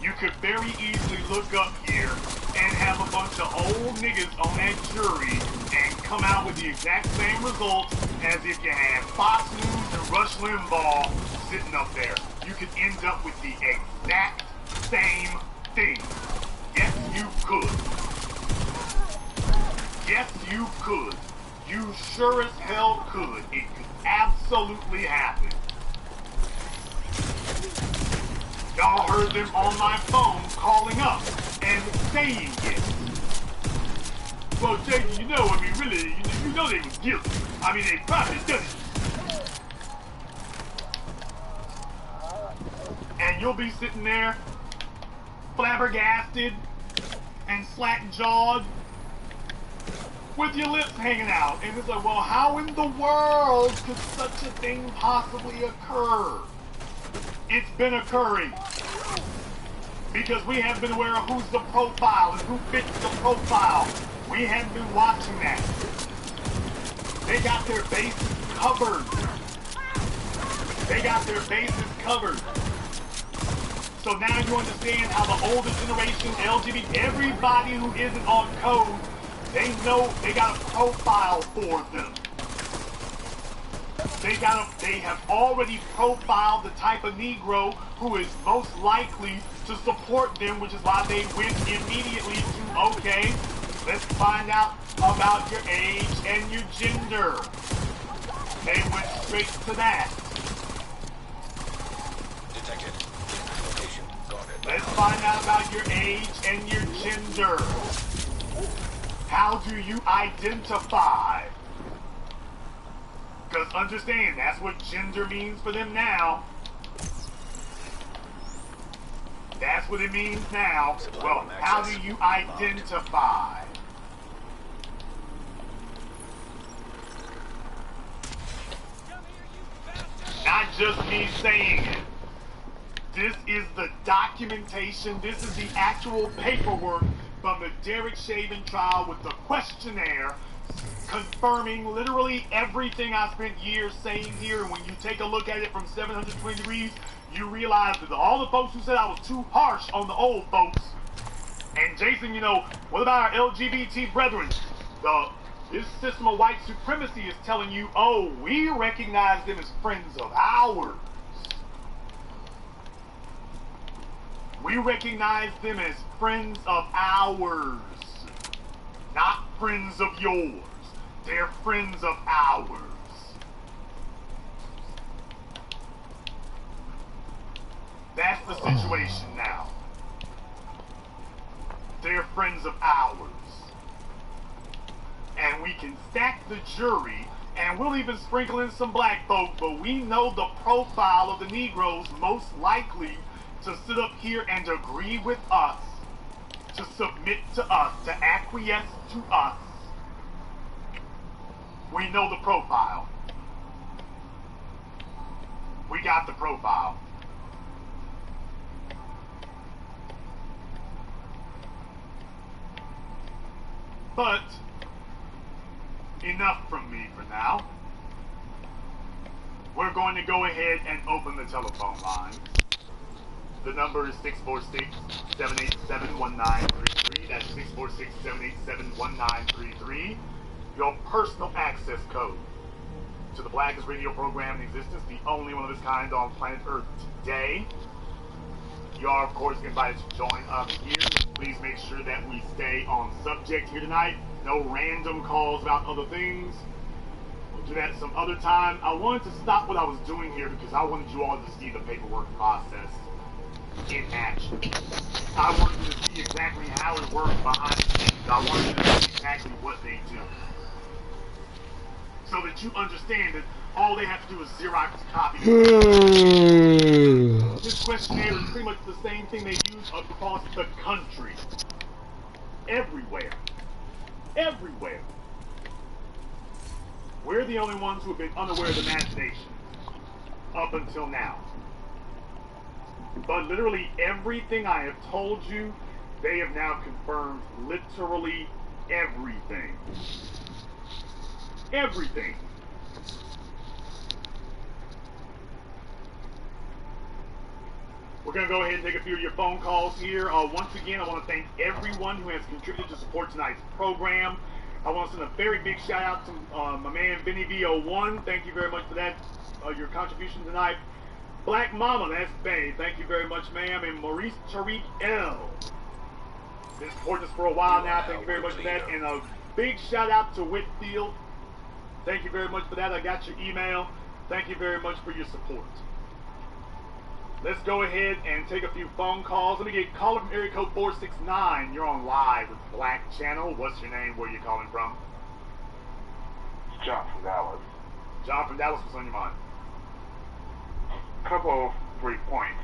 You could very easily look up here and have a bunch of old niggas on that jury and come out with the exact same results as if you had Fox News and Rush Limbaugh sitting up there. You could end up with the exact same thing. Yes, you could. Yes, you could. You sure as hell could. It could absolutely happen. Y'all heard them on my phone calling up and saying it. Well, Jason, really, you know they was guilty. I mean, they probably done it. And you'll be sitting there, flabbergasted and slack-jawed, with your lips hanging out. And it's like, well, how in the world could such a thing possibly occur? It's been occurring. Because we have been aware of who's the profile and who fits the profile. We have been watching that. They got their bases covered. They got their bases covered. So now you understand how the older generation, LGBT, everybody who isn't on code, they know they got a profile for them. They have already profiled the type of Negro who is most likely to support them, which is why they went immediately to, okay, let's find out about your age and your gender. They went straight to that. Detected. Location guarded. Let's find out about your age and your gender. How do you identify? Because understand, that's what gender means for them now. That's what it means now. Well, how do you identify? Not just me saying it. This is the documentation. This is the actual paperwork from the Derek Chauvin trial with the questionnaire confirming literally everything I spent years saying here. And when you take a look at it from 720 degrees, you realize that all the folks who said I was too harsh on the old folks. And Jason, you know, what about our LGBT brethren? This system of white supremacy is telling you, oh, we recognize them as friends of ours. We recognize them as friends of ours, not friends of yours. They're friends of ours. That's the situation now. They're friends of ours. And we can stack the jury, and we'll even sprinkle in some black folk, but we know the profile of the Negroes most likely to sit up here and agree with us, to submit to us, to acquiesce to us. We know the profile. We got the profile. But enough from me for now. We're going to go ahead and open the telephone line. The number is 646-787-1933. That's 646-787-1933. Your personal access code to the blackest radio program in existence, the only one of its kind on planet Earth today. You are, of course, invited to join us here. Please make sure that we stay on subject here tonight. No random calls about other things. We'll do that some other time. I wanted to stop what I was doing here because I wanted you all to see the paperwork process in action. I wanted you to see exactly how it works behind the scenes. I wanted you to see exactly what they do. So that you understand that all they have to do is Xerox copy. This questionnaire is pretty much the same thing they use across the country. Everywhere. Everywhere. We're the only ones who have been unaware of the machination up until now. But literally everything I have told you, they have now confirmed literally everything. Everything. We're going to go ahead and take a few of your phone calls here. Once again, I want to thank everyone who has contributed to support tonight's program. I want to send a very big shout out to my man Benny V01. Thank you very much for that, your contribution tonight. Black Mama, that's Bay. Thank you very much, ma'am. And Maurice Tariq L. Been supporting us for a while now. Thank you very much for that. And a big shout out to Whitfield. Thank you very much for that. I got your email. Thank you very much for your support. Let's go ahead and take a few phone calls. Let me get caller from area code 469. You're on live with Black Channel. What's your name? Where are you calling from? John from Dallas. John from Dallas, what's on your mind? Couple of brief points.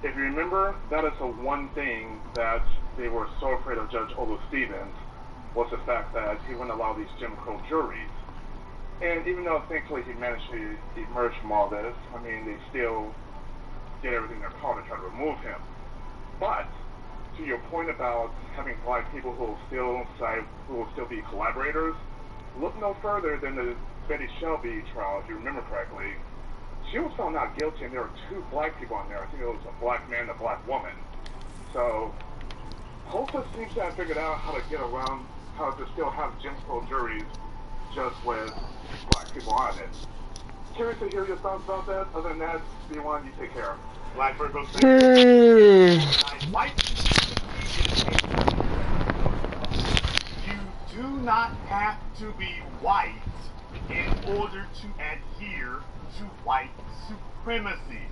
If you remember, that is the one thing that they were so afraid of Judge Olu Stevens was the fact that he wouldn't allow these Jim Crow juries. And even though thankfully he managed to emerge from all this, I mean, they still did everything in their power to try to remove him. But to your point about having black people who will still be collaborators, look no further than the Betty Shelby trial, if you remember correctly. She was found not guilty, and there were two black people on there. I think it was a black man and a black woman. So, Tulsa seems to have figured out how to get around how to still have Jim Crow juries just with black people on it. Curious to hear your thoughts about that. Other than that, B1, you take care. Black Virgo. You do not have to be white in order to adhere to white supremacy.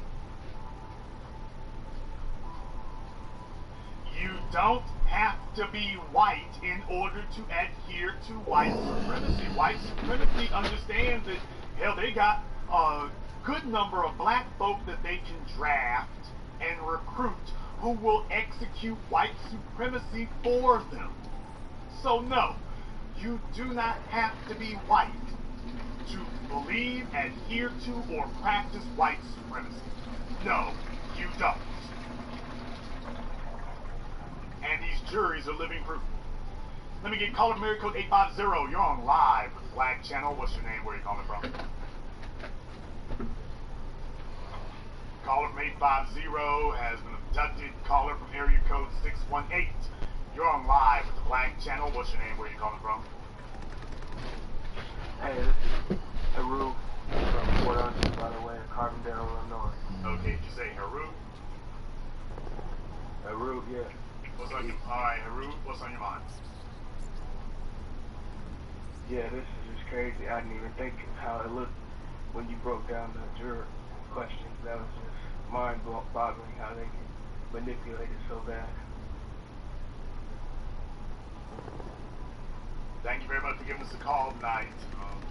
You don't have to be white in order to adhere to white supremacy. White supremacy understands that, hell, they got a good number of black folk that they can draft and recruit who will execute white supremacy for them. So no, you do not have to be white to believe, adhere to, or practice white supremacy. No, you don't. And these juries are living proof. Let me get caller from area code 850. You're on live with Black Channel. What's your name? Where are you calling from? Caller from 850 has been abducted. Caller from area code 618. You're on live with the Black Channel. What's your name? Where are you calling from? Hey, this is Haru from Port Arthur, by the way, Carbondale, Illinois. Okay, did you say Haru? Haru, yeah. Alright, Haru, what's on your mind? Yeah, this is just crazy. I didn't even think of how it looked when you broke down the juror questions. That was just mind-boggling how they can manipulate it so bad. Thank you very much for giving us a call tonight.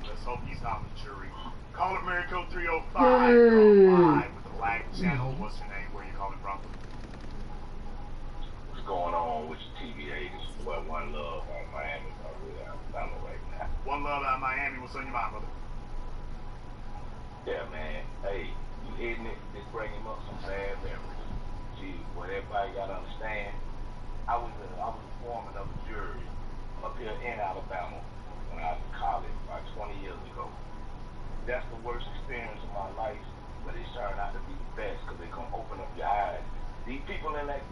Let's hope he's not on the jury. Caller from area code 305. You're on live with the Black Channel. What's your name? Where are you calling from? What's going on with your TVA? This is what One Love on Miami. I'm right now. One Love out of Miami. What's on your mind, brother? Yeah, man. Hey, you hitting it, just bringing up some bad memories. Gee, what everybody got to understand, I was a foreman of a jury up here in Alabama when I was in college about 20 years ago. That's the worst experience of my life, but it turned out to be the best because they're going to open up your eyes. These people in that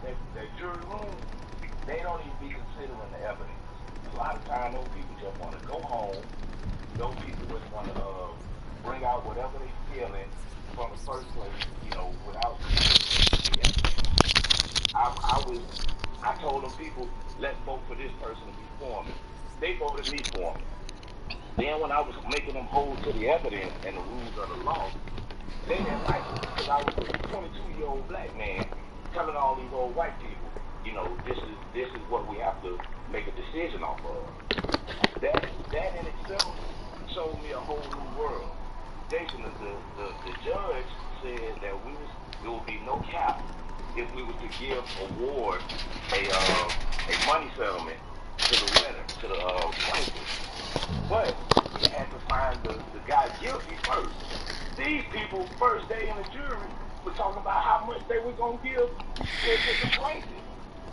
jury room, they don't even be considering the evidence. A lot of times, those people just want to go home. Those people just want to bring out whatever they're feeling from the first place, you know, without considering the evidence. I told them people, let's vote for this person to be foreman. They voted me foreman. Then when I was making them hold to the evidence and the rules of the law, they didn't like it because I was a 22-year-old black man telling all these old white people, you know, this is what we have to make a decision off of. That in itself showed me a whole new world. Jason, the judge said that there would be no cap if we were to give award a money settlement to the winner, to the plaintiff. But we had to find the guy guilty first. These people, first day in the jury, were talking about how much they were going to give to the plaintiff.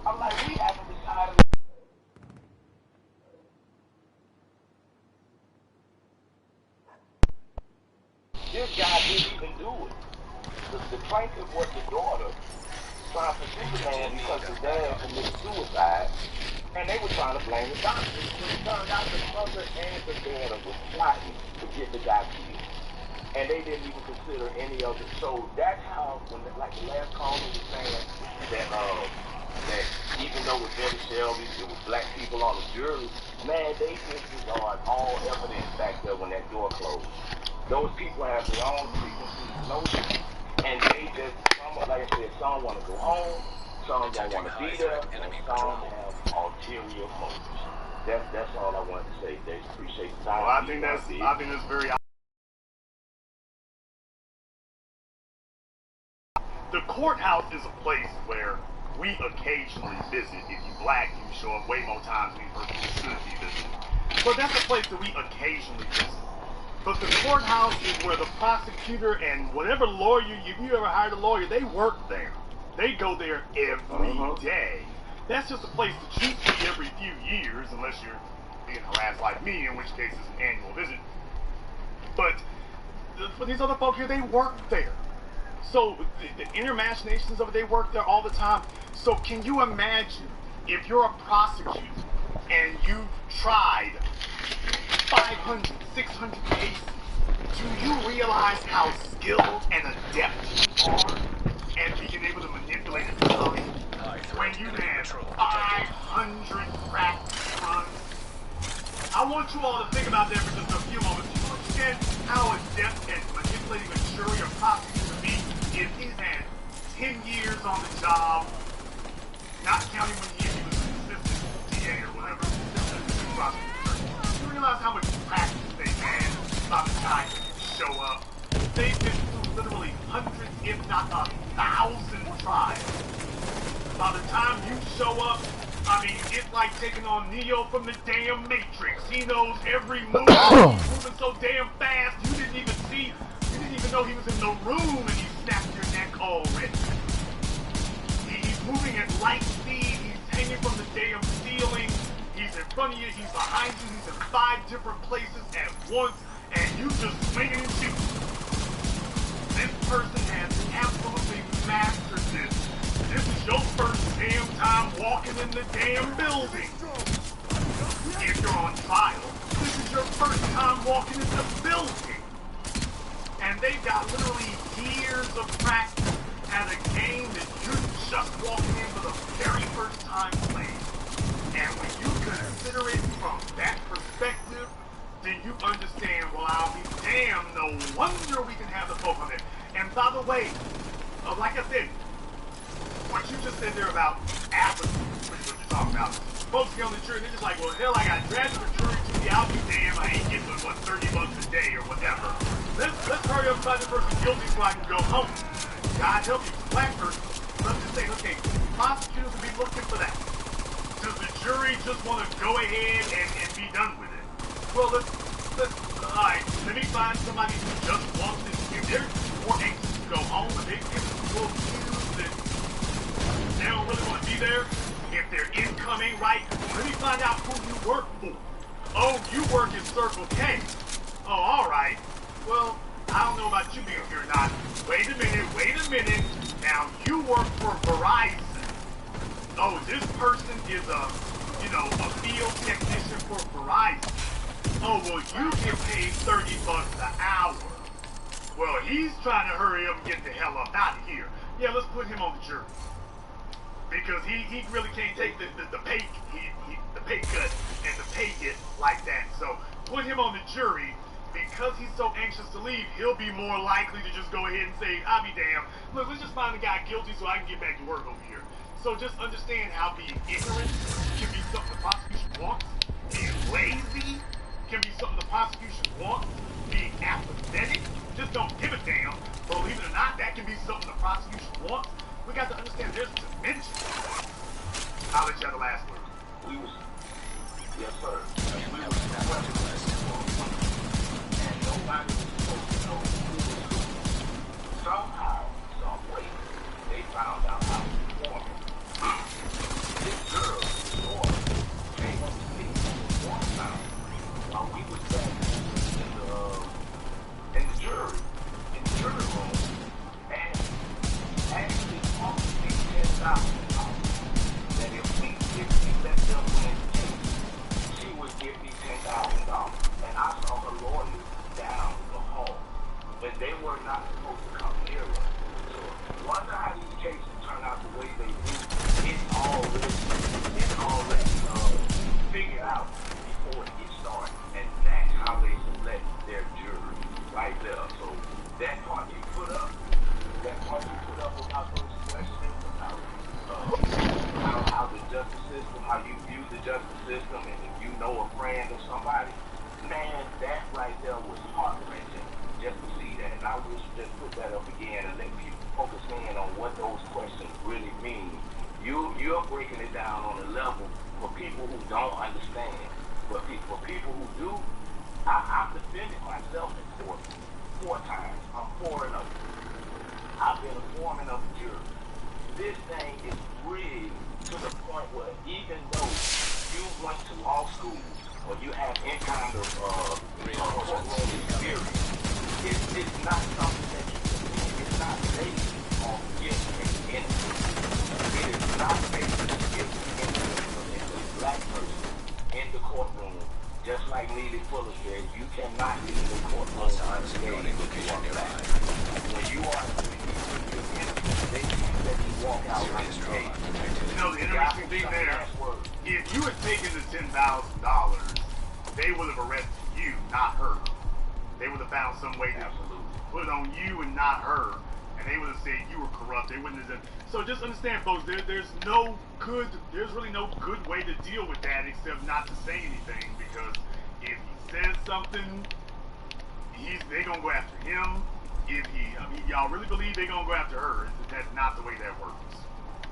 I'm like, we haven't decided. This guy didn't even do it. The plaintiff was the daughter trying to pursue the man because his dad committed suicide, and they were trying to blame the doctor. It turned out the mother and the daughter were plotting to get the guy killed, and they didn't even consider any of it. So that's how, like the last caller was saying, that even though it was very Shelby, it was black people on the jury, man, they disregard all evidence back there when that door closed. Those people have their own frequencies, notions, and they just, like I said, some want to go home, some don't want to be there, and some have ulterior motives. That's all I wanted to say. They appreciate the time. Well, I think that's very. The courthouse is a place where we occasionally visit. If you black, you show up way more times than you personally should be visiting. But that's a place that we occasionally visit. But the courthouse is where the prosecutor and whatever lawyer, if you ever hired a lawyer, they work there. They go there every day. That's just a place that you see every few years, unless you're being harassed like me, in which case it's an annual visit. But for these other folk here, they work there. So the inner machinations of it, they work there all the time. So can you imagine if you're a prosecutor and you've tried 500, 600 cases, do you realize how skilled and adept you are at being able to manipulate a time when you have 500 practice runs? I want you all to think about that for just a few moments. Do you understand how adept at manipulating a jury or prosecutor can be if he's had 10 years on the job, not counting when he was an assistant DA or whatever, you realize how much practice they've had by the time you show up? They've been through literally hundreds, if not 1,000 trials. By the time you show up, I mean, it's like taking on Neo from the damn Matrix. He knows every move. He's moving so damn fast, you didn't even know he was in the room and he snapped your neck already. He's moving at light speed. He's hanging from the damn ceiling. He's in front of you, he's behind you, he's in 5 different places at once, and you just swinging and shooting. This person has absolutely mastered this. This is your first damn time walking in the damn building. If you're on trial, this is your first time walking in the building. And they've got literally years of practice at a game that you're just walking in for the very first time playing. And when you consider it from that perspective, then you understand, well, I'll be damned, no wonder we can have the folk on there. And by the way, like I said, what you just said there about apathy, which is what you're talking about, folks get on the jury, they're just like, well, hell, I got drafted for jury duty, I'll be damned, I ain't getting, what, $30 a day or whatever. Let's hurry up and find the person guilty so I can go home. God help you, black person. So I'm just saying, okay, prosecutors will be looking for that. Does the jury just want to go ahead and be done with it? Well, alright, let me find somebody who just wants this. If they're more anxious to go home and they get a little confused that they don't really want to be there, if their income ain't right, let me find out who you work for. Oh, you work in Circle K. Oh, alright. Well, I don't know about you being here or not. Wait a minute. Now, you work for Verizon. Oh, this person is a field technician for Verizon. Oh, well, you get paid $30 an hour. Well, he's trying to hurry up and get the hell up out of here. Yeah, let's put him on the jury. Because he really can't take the pay cut and the pay hit like that. So, put him on the jury. Because he's so anxious to leave, he'll be more likely to just go ahead and say, I'll be damned. Look, let's just find the guy guilty so I can get back to work over here. So just understand how being ignorant can be something the prosecution wants. Being lazy can be something the prosecution wants. Being apathetic, just don't give a damn. Believe it or not, that can be something the prosecution wants. We got to understand there's a dimension. I'll let you have the last word. Yes, sir. We was and nobody was supposed to know who was who. Somehow, some way, they found out how to perform it. This girl, Laura, came up to me one time while we was back in the jury room, and actually offered me $10,000 that if we let them win the case, she would give me $10,000. And I saw her lawyers down the hall, but they were not supposed to come near us. So wonder how these cases turn out the way they do. It's already figured out before it gets started, and that's how they select their jury right there. So that part you put up about those questions about how the justice system, how you view the justice system, and if you know a friend or somebody. Man, that right there was heart-wrenching just to see that. And I wish just put that up again and let people focus in on what those questions really mean. You're breaking it down on a level for people who don't understand. But for people who do, I've defended myself in court 4 times. I'm 4-0. I've been a foreman of the jury. This thing is rigged to the point where even though you went to law school, or you have any kind of courtroom experience, it's not something that you can do. It's not based on guilt and innocence. It is not based on guilt and innocence. It's a black person in the courtroom, just like Neely Fuller said, you cannot be in the courtroom unscathed when you are innocent, they can't let you walk out unscathed. You know, the interesting thing there, if you had taken the $10,000, they would have arrested you, not her. They would have found some way to put it on you and not her, and they would have said you were corrupt. They wouldn't have done. So just understand, folks, there's really no good way to deal with that except not to say anything, because if he says something, they gonna go after him. Y'all really believe they gonna go after her? That's not the way that works.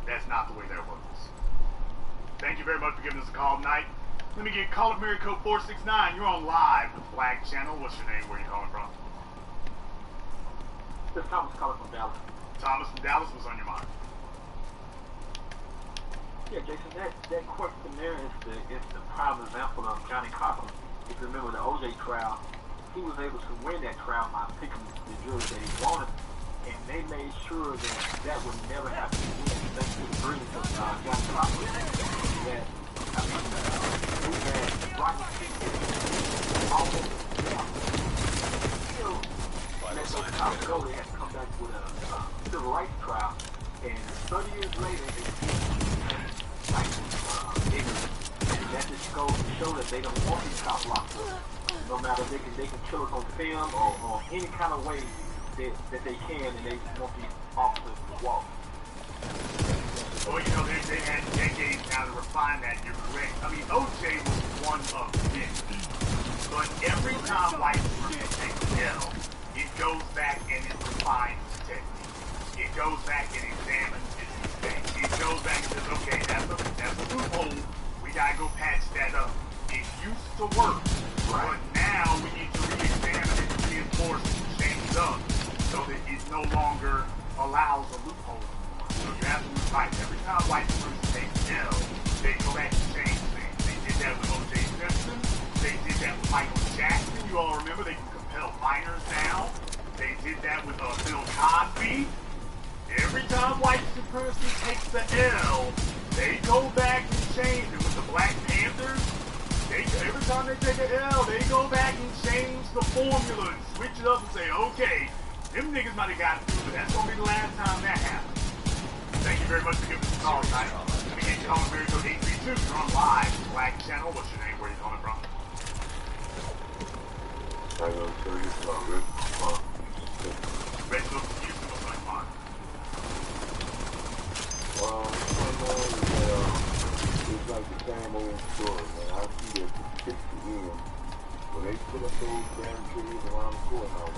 That's not the way that works. Thank you very much for giving us a call tonight. Let me get call up Mary Code 469. You're on live with Flag Channel. What's your name? Where are you calling from? This is Thomas calling from Dallas. Thomas from Dallas. What's on your mind? Yeah, Jason, that question there is the prime example of Johnny Cochran. If you remember the OJ trial, he was able to win that trial by picking the jury that he wanted, and they made sure that would never happen again. Thanks to the brilliance of Johnny Cochran. That we had Rocky almost still let those cops go. They had to come back with a civil rights trial, and 30 years later, they and that just goes to show that they don't want these cops locked up. No matter they can kill us on film or any kind of way that they can, and they want these officers to walk. Well, you know, they had decades now to refine that. You're correct. I mean, OJ was one of many. But every time white supremacy takes the L, it goes back and it refines the technique. It goes back and examines its mistakes. It goes back and says, okay, that's a loophole. We gotta go patch that up. It used to work, but now we need to re-examine it, reinforce it, change it up, so that it no longer allows a loophole anymore. So you're absolutely right. Every time white supremacy takes L, they go back and change things. They did that with O.J. Simpson. They did that with Michael Jackson. You all remember they can compel minors now. They did that with Bill Cosby. Every time white supremacy takes the L, they go back and change it. With the Black Panthers, every time they take an L, they go back and change the formula and switch it up and say, okay, them niggas might have got through, but that's going to be the last time that happens. Thank you very much for giving us a call tonight. Let me get you calling very good 832. You're on live, Black Channel. What's your name? Where are you calling from? Red Hook, Houston. What's going on? It's like the same old story, man. I see that the 60 in, when they put up those barricades around the courthouse,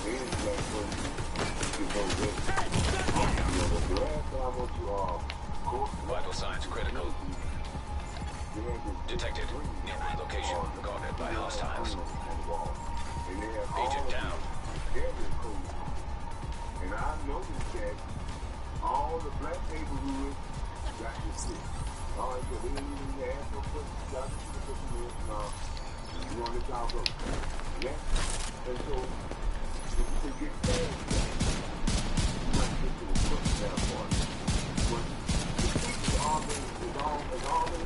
they didn't like first to go with it. You know, the last time I went to court, Vital signs critical. Detected. Nearby location. Guarded by hostiles. Agent down. And I noticed that all the black neighborhoods got this shit. All right, so they didn't even ask no questions. Got this shit now. You on the top of it. Yeah? And so, to get past that, you might get to the first standpoint. But the people are always,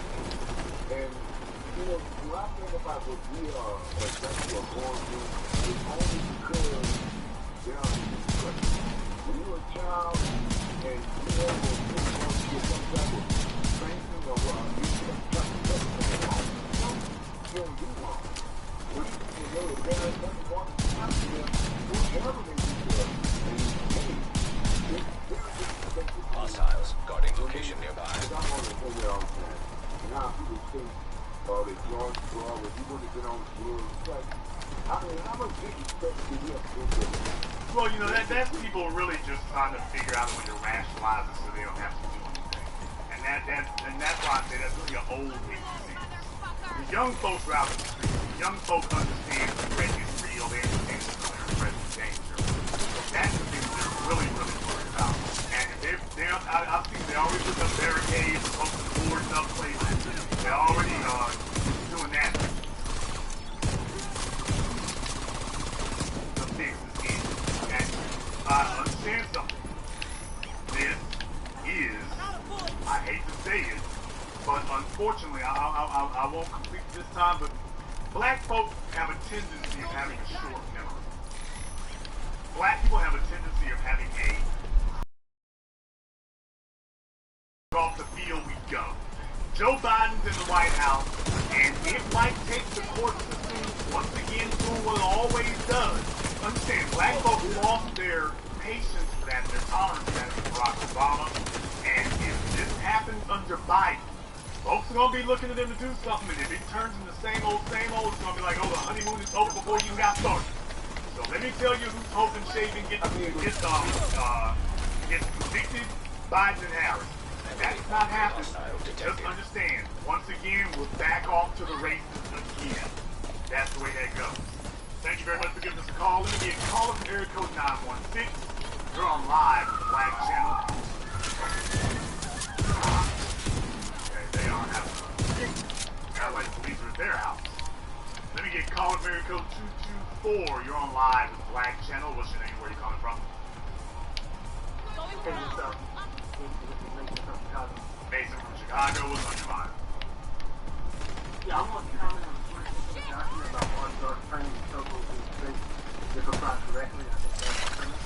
and, you know, when I think about what we are, or that we are going through, it's only because there are these questions. When you're a child, and you know, you're going to get some type of training or you get some type of you don't do wrong. When you know the parents doesn't want to stop them, whatever they do to us, Hostiles. Guarding location nearby. I'm on the thing there all the time. And now people think, they join the club, if you want to get on the club, it's like, I mean, how much disrespect do we have to do? Well, you know, that's people really just trying to figure out a way to rationalize it so they don't have to do anything. And that's why I say that's really an old people thing. The young folks are out in the street. The young folks understand the threat is real. They understand that they're in present danger. That's the thing they're really, really worried about. And I've seen they already put up barricades, posted boards up places. They're already doing that. The fix is in. And understand something. This is, I hate to say it, but unfortunately, I won't complete this time, but black folks have a tendency of having a short memory. Black people have a tendency of having off the field we go. Joe Biden's in the White House, and it might take the courts to soon, once again, do what it always does. Understand, black folks lost their patience for that, their tolerance for that with Barack Obama, and if this happens under Biden, folks are going to be looking at them to do something, and if it turns into the same old, it's going to be like, oh, the honeymoon is over before you even got started. So let me tell you who's hoping shaving gets convicted, Biden and Harris. That's not happening. Just understand, once again, we're back off to the races again. That's the way that goes. Thank you very much for giving us a call. Let me get a call from area code 916. You're on live with the Black Channel. their house. Let me get called area code 224. You're on live with Black Channel. What's your name? Where are you calling from? Hey, what's up? Mason from Chicago. What's on your mind? Yeah, I want to comment on the question document about martial arts training and chokeholds in the space. If applied correctly, I think that's the premise.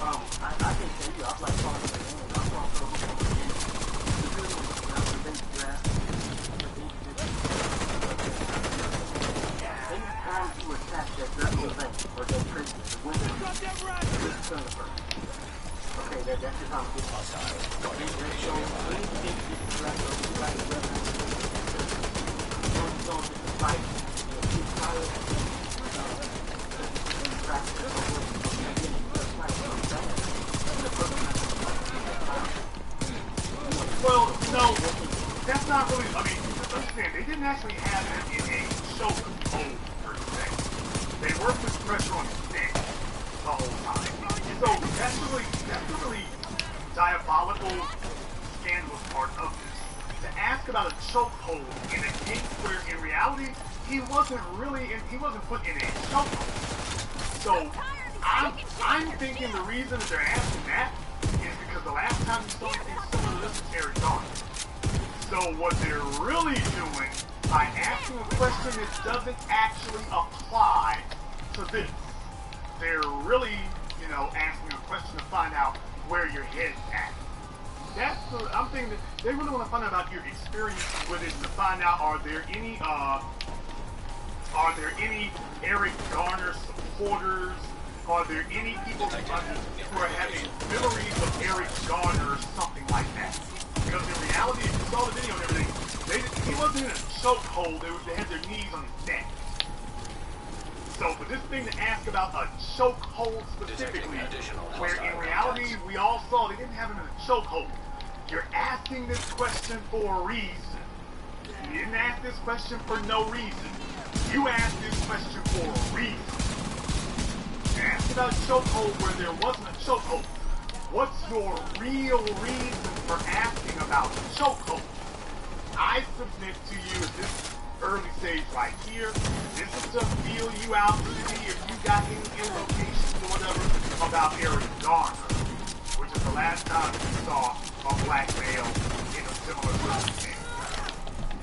I can tell you, I've like talking to them, and I've talked to them before. The base draft, anytime you attack that virtual event or that prison, the window is turn the person. Okay, that's just how I'm getting Hostiles. Guarding so location nearby. anything you distract or you like to don't just fight, keep tired, Well, no, that's not really, I mean, just understand, they didn't actually have them in a chokehold per se. They worked with pressure on his neck the whole time. So that's the really diabolical, scandalous part of this. To ask about a chokehold in a case where in reality, he wasn't put in a chokehold. So I'm thinking the reason that they're asking that is because the last time we saw anything similar to this was Eric Garner. So what they're really doing by asking a question that doesn't actually apply to this, they're really, asking a question to find out where your head's at. I'm thinking that they really want to find out about your experience with it to find out are there any Eric Garner supporters? Are there any people who are having memories of Eric Garner or something like that? Because in reality, if you saw the video and everything, he wasn't in a chokehold. They had their knees on his neck. So for this thing to ask about a chokehold specifically, where in reality we all saw they didn't have him in a chokehold. You're asking this question for a reason. You didn't ask this question for no reason. You asked this question for a reason. Ask about a chokehold where there wasn't a chokehold. What's your real reason for asking about the chokehold? I submit to you at this early stage right here, this is to feel you out to see if you got any indications or whatever about Eric Garner, which is the last time you saw a black male in a similar situation.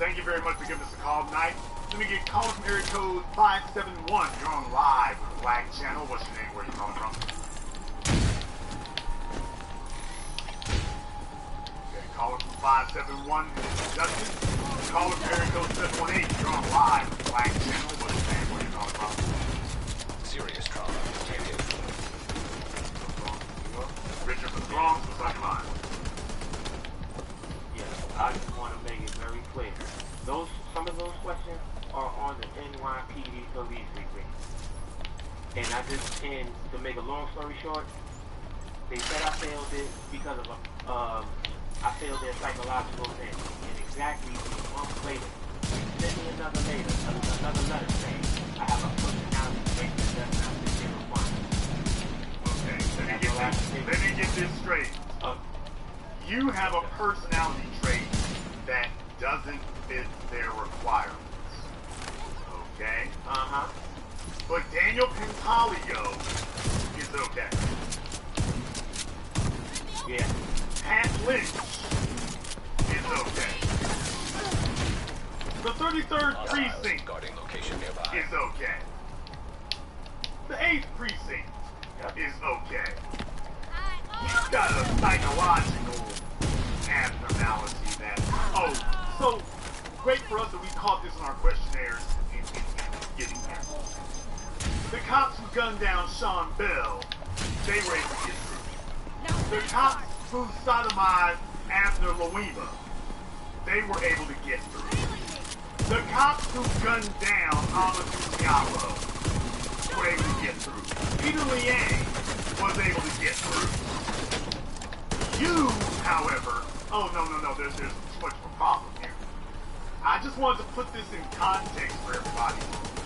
Thank you very much for giving us a call tonight. Let me get calling from area code 571. You're on live with Black Channel. What's your name? Where are you calling from? Okay, caller from 571. Justice. Caller from area code 718. You're on live with Black Channel. What's your name? Where are you calling from? Serious trauma. Detected. Richard from Bronx. What's on your mind? Yeah, I just want to make it very clear. Some of those questions are on the NYPD police report. And I just tend to make a long story short. They said I failed it because of I failed their psychological test. And exactly a month later, they sent me another letter saying I have a personality trait that does not fit their requirements. Okay, let me get this straight. You have a personality trait that doesn't fit their requirements. Okay? Uh-huh. But Daniel Pantaleo is okay. Yeah. Pat Lynch is okay. The 33rd precinct Guarding location nearby. is okay. The 8th precinct is okay. You've got a psychological abnormality that... Oh, so great for us that we caught this in our questionnaires in getting here. The cops who gunned down Sean Bell, they were able to get through. The cops who sodomized Abner Louima, they were able to get through. The cops who gunned down Amadou Diallo were able to get through. Peter Liang was able to get through. You, however, oh no, there's too much of a problem here. I just wanted to put this in context for everybody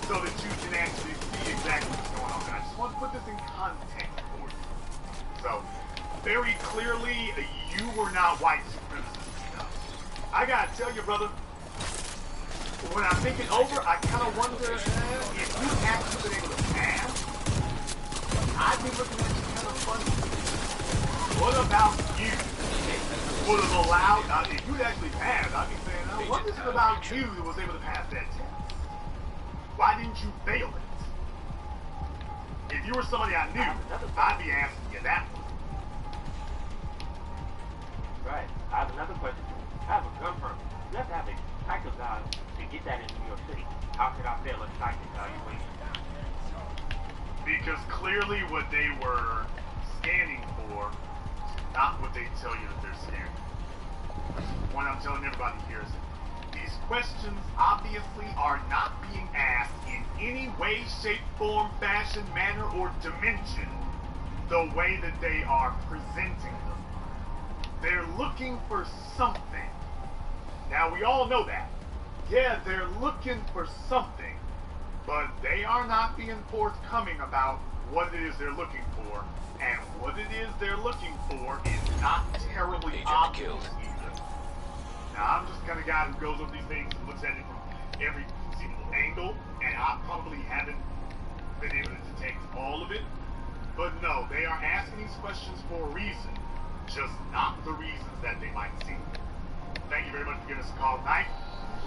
so that you can actually see exactly what's going on. I just want to put this in context for you. So, very clearly, you were not white supremacist enough. I gotta tell you, brother, when I'm thinking over, I kind of wonder if you actually been able to pass, I'd be looking at you kind of funny. What about you would have allowed, if you'd actually passed, I'd be saying, what is it about you that was able to pass that test? Why didn't you fail it? If you were somebody I knew, I'd be asking you that one. Right. I have another question. I have a gun permit. You have to have a psych eval to get that in New York City. How could I fail a psych evaluation? Because clearly what they were scanning for is not what they tell you that they're scanning. What I'm telling everybody here is these questions obviously are not being asked in any way, shape, form, fashion, manner, or dimension the way that they are presenting them. They're looking for something. Now, we all know that. Yeah, they're looking for something, but they are not being forthcoming about what it is they're looking for, and what it is they're looking for is not terribly Agent obvious killed. either. Now, I'm just the kind of guy who goes over these things and looks at it from every single angle, and I probably haven't been able to detect all of it, but no, they are asking these questions for a reason, just not the reasons that they might seem. Thank you very much for giving us a call tonight.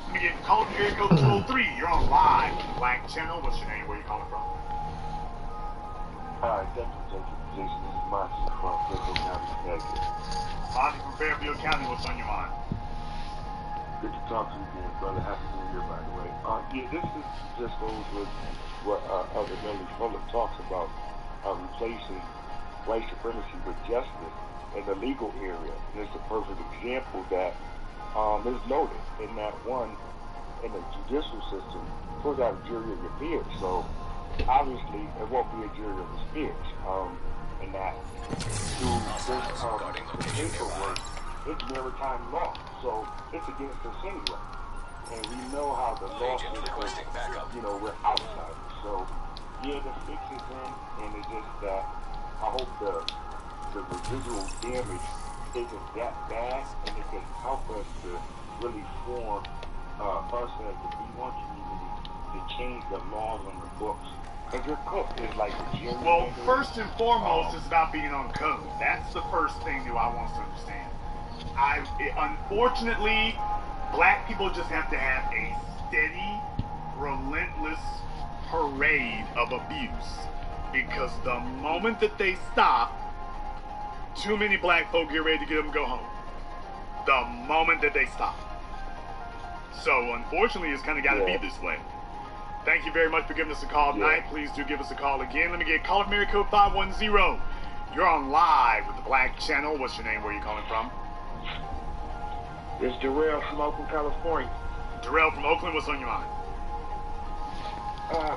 Let me get call from area code 203. You're on live with the Black Channel. What's your name? Where are you calling from? Hi, thank you, Jason. This is Monty from Fairfield County, Connecticut. Monty from Fairfield County. What's on your mind? Good to talk to you again, brother. Happy New Year, by the way. Yeah, this is just goes with what Elder Millie Fuller talks about, replacing white supremacy with justice in the legal area. And it's a perfect example that is noted in that one, in the judicial system, put out a jury of your peers. So obviously it won't be a jury of his peers. And that through this paperwork, it's maritime law. So it's against us anyway. And we know how the law requesting backup. is, we're outsiders. So yeah, the fix is in, and it's just that I hope the residual damage isn't that bad, and it can help us to really form us as the B1 community to change the laws on the books. Because your cook is like a genuine. Well, first and foremost, it's about being on code. That's the first thing that I want us to understand. Unfortunately, black people just have to have a steady, relentless parade of abuse. Because the moment that they stop, too many black folk get ready to get them to go home. The moment that they stop. So, unfortunately, it's kind of got to be this way. Thank you very much for giving us a call tonight. Please do give us a call again. Let me get call from area code 510. You're on live with the Black Channel. What's your name? Where are you calling from? It's Darrell from Oakland, California. Darrell from Oakland. What's on your mind?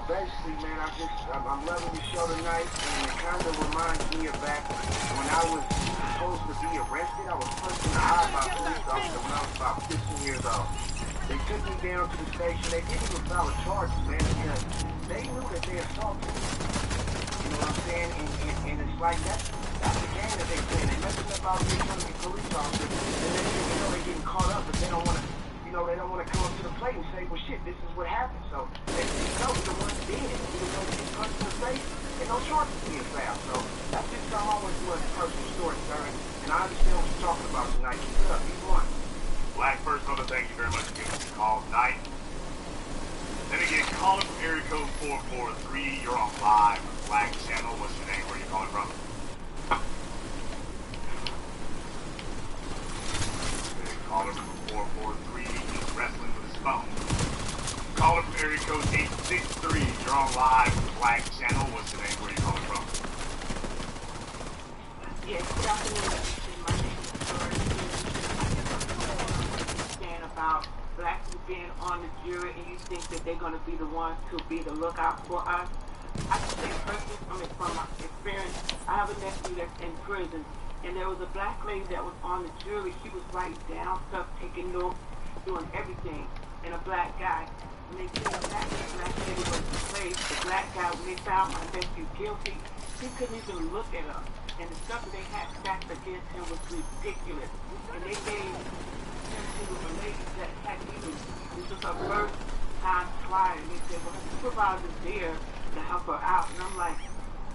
Basically, man, I'm loving the show tonight, and it kind of reminds me of back when I was supposed to be arrested. I was punched in the eye by a police officer when I was about 15 years old. They took me down to the station. They didn't even file a charges, man, because they knew that they assaulted me. You know what I'm saying? And it's like that's the game that they play. They messing up out here trying to be police officers, and then they're getting caught up, but they don't want to. They don't want to come up to the plate and say, well, shit, this is what happened. So they know the ones did it. Even though they punched in the face, and no charges being filed. So that's just something I always do as a personal story, sir. And I understand what you're talking about tonight. Keep it up. Keep on. Black First Brother, thank you very much for giving us a call tonight. Then again, calling from area code 443. You're on live with the Black Channel. What's your name? Where are you calling from? Caller from 443. Wrestling with his phone. Caller from area code 863. You're on live with the Black Channel. What's your name? Where are you calling from? Yes, good afternoon. My name is Doris. I understand about black people being on the jury, and you think that they're going to be the ones to be the lookout for us. I can say personally from my experience, I have a nephew that's in prison, and there was a black lady that was on the jury. She was writing down stuff, taking notes, doing everything, and a black guy. When they came back, the black lady was replaced. The black guy, when they found my nephew guilty, he couldn't even look at her. And the stuff that they had stacked against him was ridiculous. And they gave him it was a lady that had even, this was her first time trying. They said, well, her supervisor's there to help her out. And I'm like,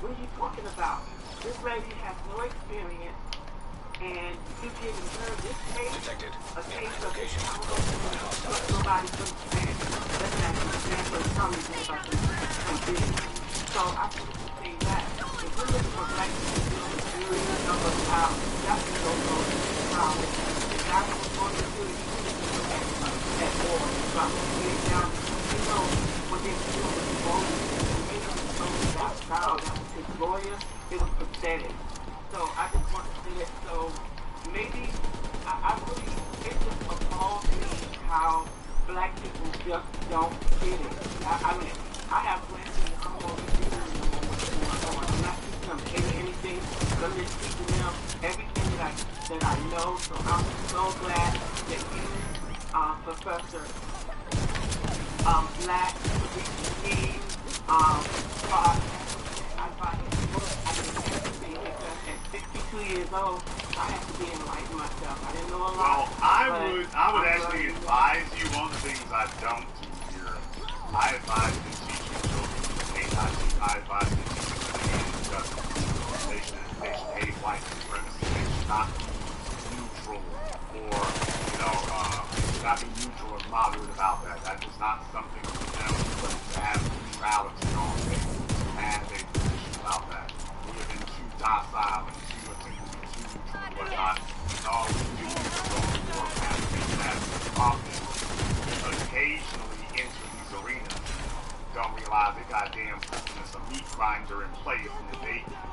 what are you talking about? This lady has no experience, and you're giving her this case, Detected. a case of this nobody could stand. Let's actually stand for something about this. So I just want to say that if we're looking for black people to do jury number out, that's the no-go problem. If that's what's going to do, you need to look at more about getting down. You know, when they're dealing with the voters, and they don't know that child, that was his lawyer, it was pathetic. So I just want to say it. So maybe I really, it just appalls me how black people just don't get it. I mean, I have friends and I'm going to be doing what's going on. I'm not teaching them anything, but I'm just teaching them everything that I know. So I'm so glad that you, Professor Black, me, I find his book, I didn't have to be because at 62 years old, I have to be enlightened myself. I didn't know a lot. Well, I would actually advise you on the things I don't do here. I advise you to teach your children to hate Nazis. I advise you to teach them to hate injustice. They should hate white supremacy. They should not be neutral or, not be neutral or moderate about that. That is not something for them to have neutrality on. They have a position about that. We have been too docile and too neutral and whatnot. And all we do is go to war and that often occasionally enter these arenas don't realize they goddamn putting some meat grinder in place, and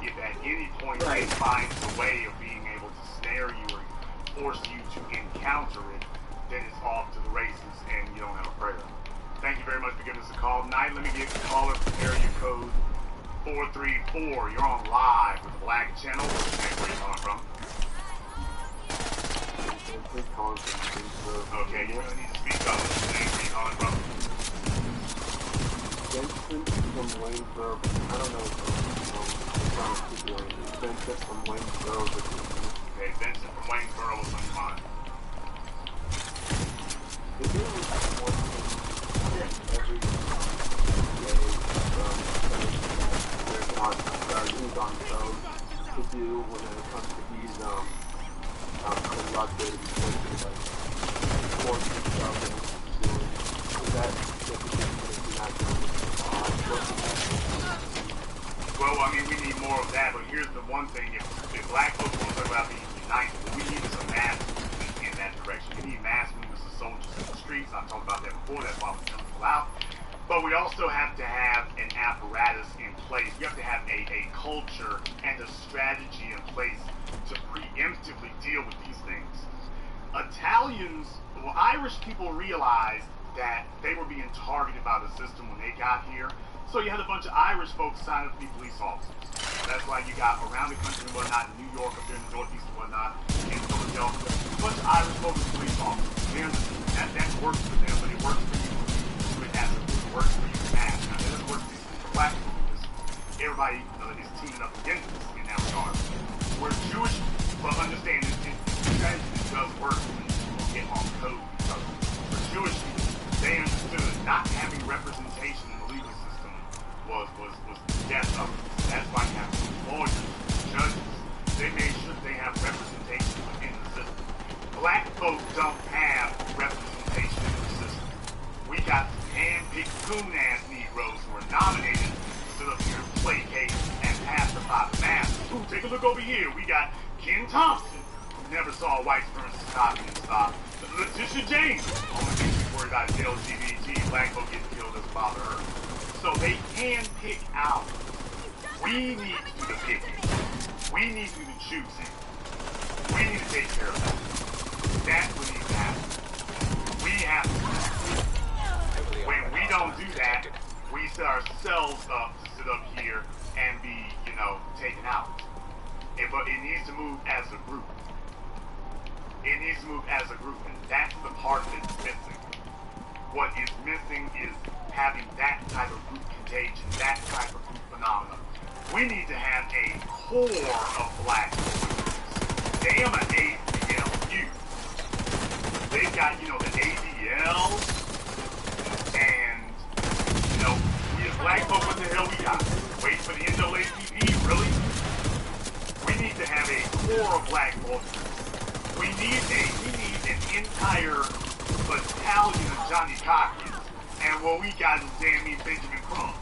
if at any point they find a way of being able to snare you or force you to encounter it, then it's off to the races and you don't have a prayer. Thank you very much for giving us a call tonight. Let me get the caller from area code 434. You're on live with the Black Channel. Where are you calling from? Okay, you're going to need to speak up. Where are you calling from? Vincent from Waynesboro. I don't know Vincent from Waynesboro. Okay, Vincent from Waynesboro was on your mind. If there was one thing that every day youth on shows to do when it comes to these collective sports and stuff and doing, is that just not doing? Well, I mean, we need more of that, but here's the one thing. If black folks want to talk about being united, what we need is a mass movement in that direction. We need mass movements of soldiers in the streets. I've talked about that before. That's why we're telling people out. But we also have to have an apparatus in place. We have to have a culture and a strategy in place to preemptively deal with these things. Irish people realized that they were being targeted by the system when they got here. So you had a bunch of Irish folks sign up to be police officers. That's why you got around the country and whatnot, in New York, up there in the Northeast and whatnot, in Philadelphia, a bunch of Irish folks as police officers. That works for them, but it works for you. It works for you fast. Now, that doesn't work for black people because everybody is teaming up against us in that regard. We're Jewish, but understand this strategy does work when you get on code with each other. For Jewish people, they understood not having representation in the legal system was death of it. That's why you have lawyers, judges. They made sure they have representation within the system. Black folks don't have representation in the system. We got hand-picked coon-ass Negroes who are nominated to sit up here and placate and pacify the masses. Ooh, take a look over here. We got Ken Thompson, who never saw a white supremacist copy and stop. Letitia James, only thing she's worried about is LGBT, black folk getting killed doesn't bother her. So they can pick out. We need to do the picking. We need to do the choosing. We need to take care of that. That's what needs to happen. We have to. When we don't do that, we set ourselves up to sit up here and be, taken out. But it needs to move as a group. It needs to move as a group, and that's the part that's missing. What is missing is having that type of group contagion, that type of group phenomenon. We need to have a core of black voices. Damn an ACLU. They've got got, you know, the ADL, and, you know, we as black folk, what the hell we got? Wait for the NAACP, really? We need to have a core of black folk. We need an entire battalion of Johnny Cochran, and what we got is damn me Benjamin Crumb.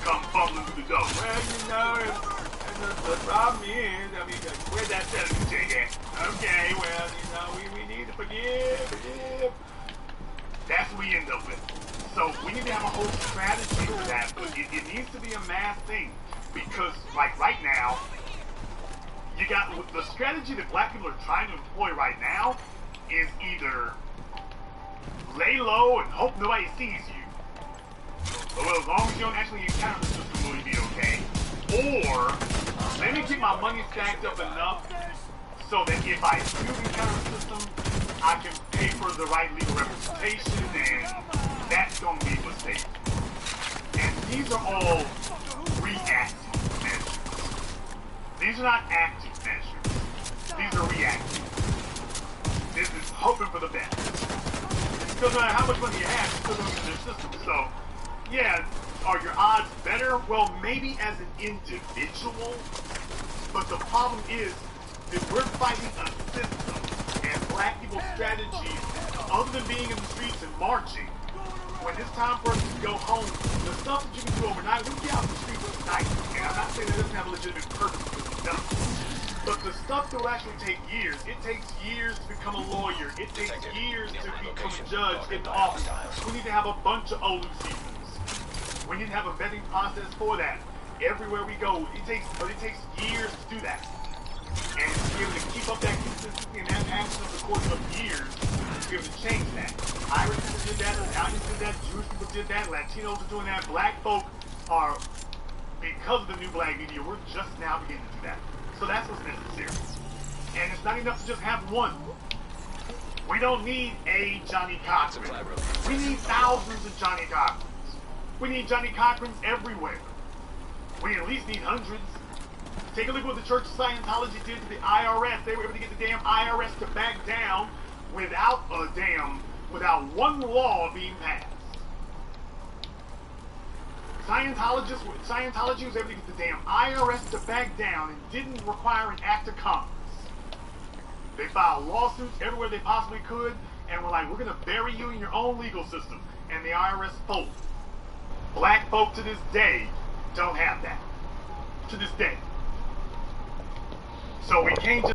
Come fumbling through the door. Well, you know, the problem is, I mean, where's that settlement check at? Okay, well, you know, we need to forgive. That's what we end up with. So we need to have a whole strategy for that, but it needs to be a mass thing. Because, like, right now, you got, the strategy that black people are trying to employ right now is either lay low and hope nobody sees you. Well, as long as you don't actually encounter the system, will you be okay? Or, let me get my money stacked up enough so that if I do encounter the system, I can pay for the right legal representation, and that's going to be what's safe. And these are all reactive measures. These are not active measures. These are reactive. This is hoping for the best. Because no matter how much money you have, you're still going to use their system. So, yeah, are your odds better? Well, maybe as an individual, but the problem is that we're fighting a system, and black people's strategies, other than being in the streets and marching, when it's time for us to go home, the stuff that you can do overnight, we get out in the streets tonight, and I'm not saying that doesn't have a legitimate purpose because it does. But the stuff that will actually take years, it takes years to become a lawyer, it takes years to become a judge in the office. We need to have a bunch of OLU seasons. We need to have a vetting process for that. Everywhere we go, it takes years to do that. And to be able to keep up that consistency and that action over the course of years, to be able to change that. Irish people did that, Italians did that, Jewish people did that, Latinos are doing that, black folk are, because of the new black media, we're just now beginning to do that. So that's what's necessary. And it's not enough to just have one. We don't need a Johnny Cochran. We need thousands of Johnny Cochrans. We need Johnny Cochrans everywhere. We at least need hundreds. Take a look at what the Church of Scientology did to the IRS. They were able to get the damn IRS to back down without one law being passed. Scientology was able to get the damn IRS to back down and didn't require an act of Congress. They filed lawsuits everywhere they possibly could and were like, we're going to bury you in your own legal system. And the IRS folded. Black folk to this day don't have that. To this day. So we can't just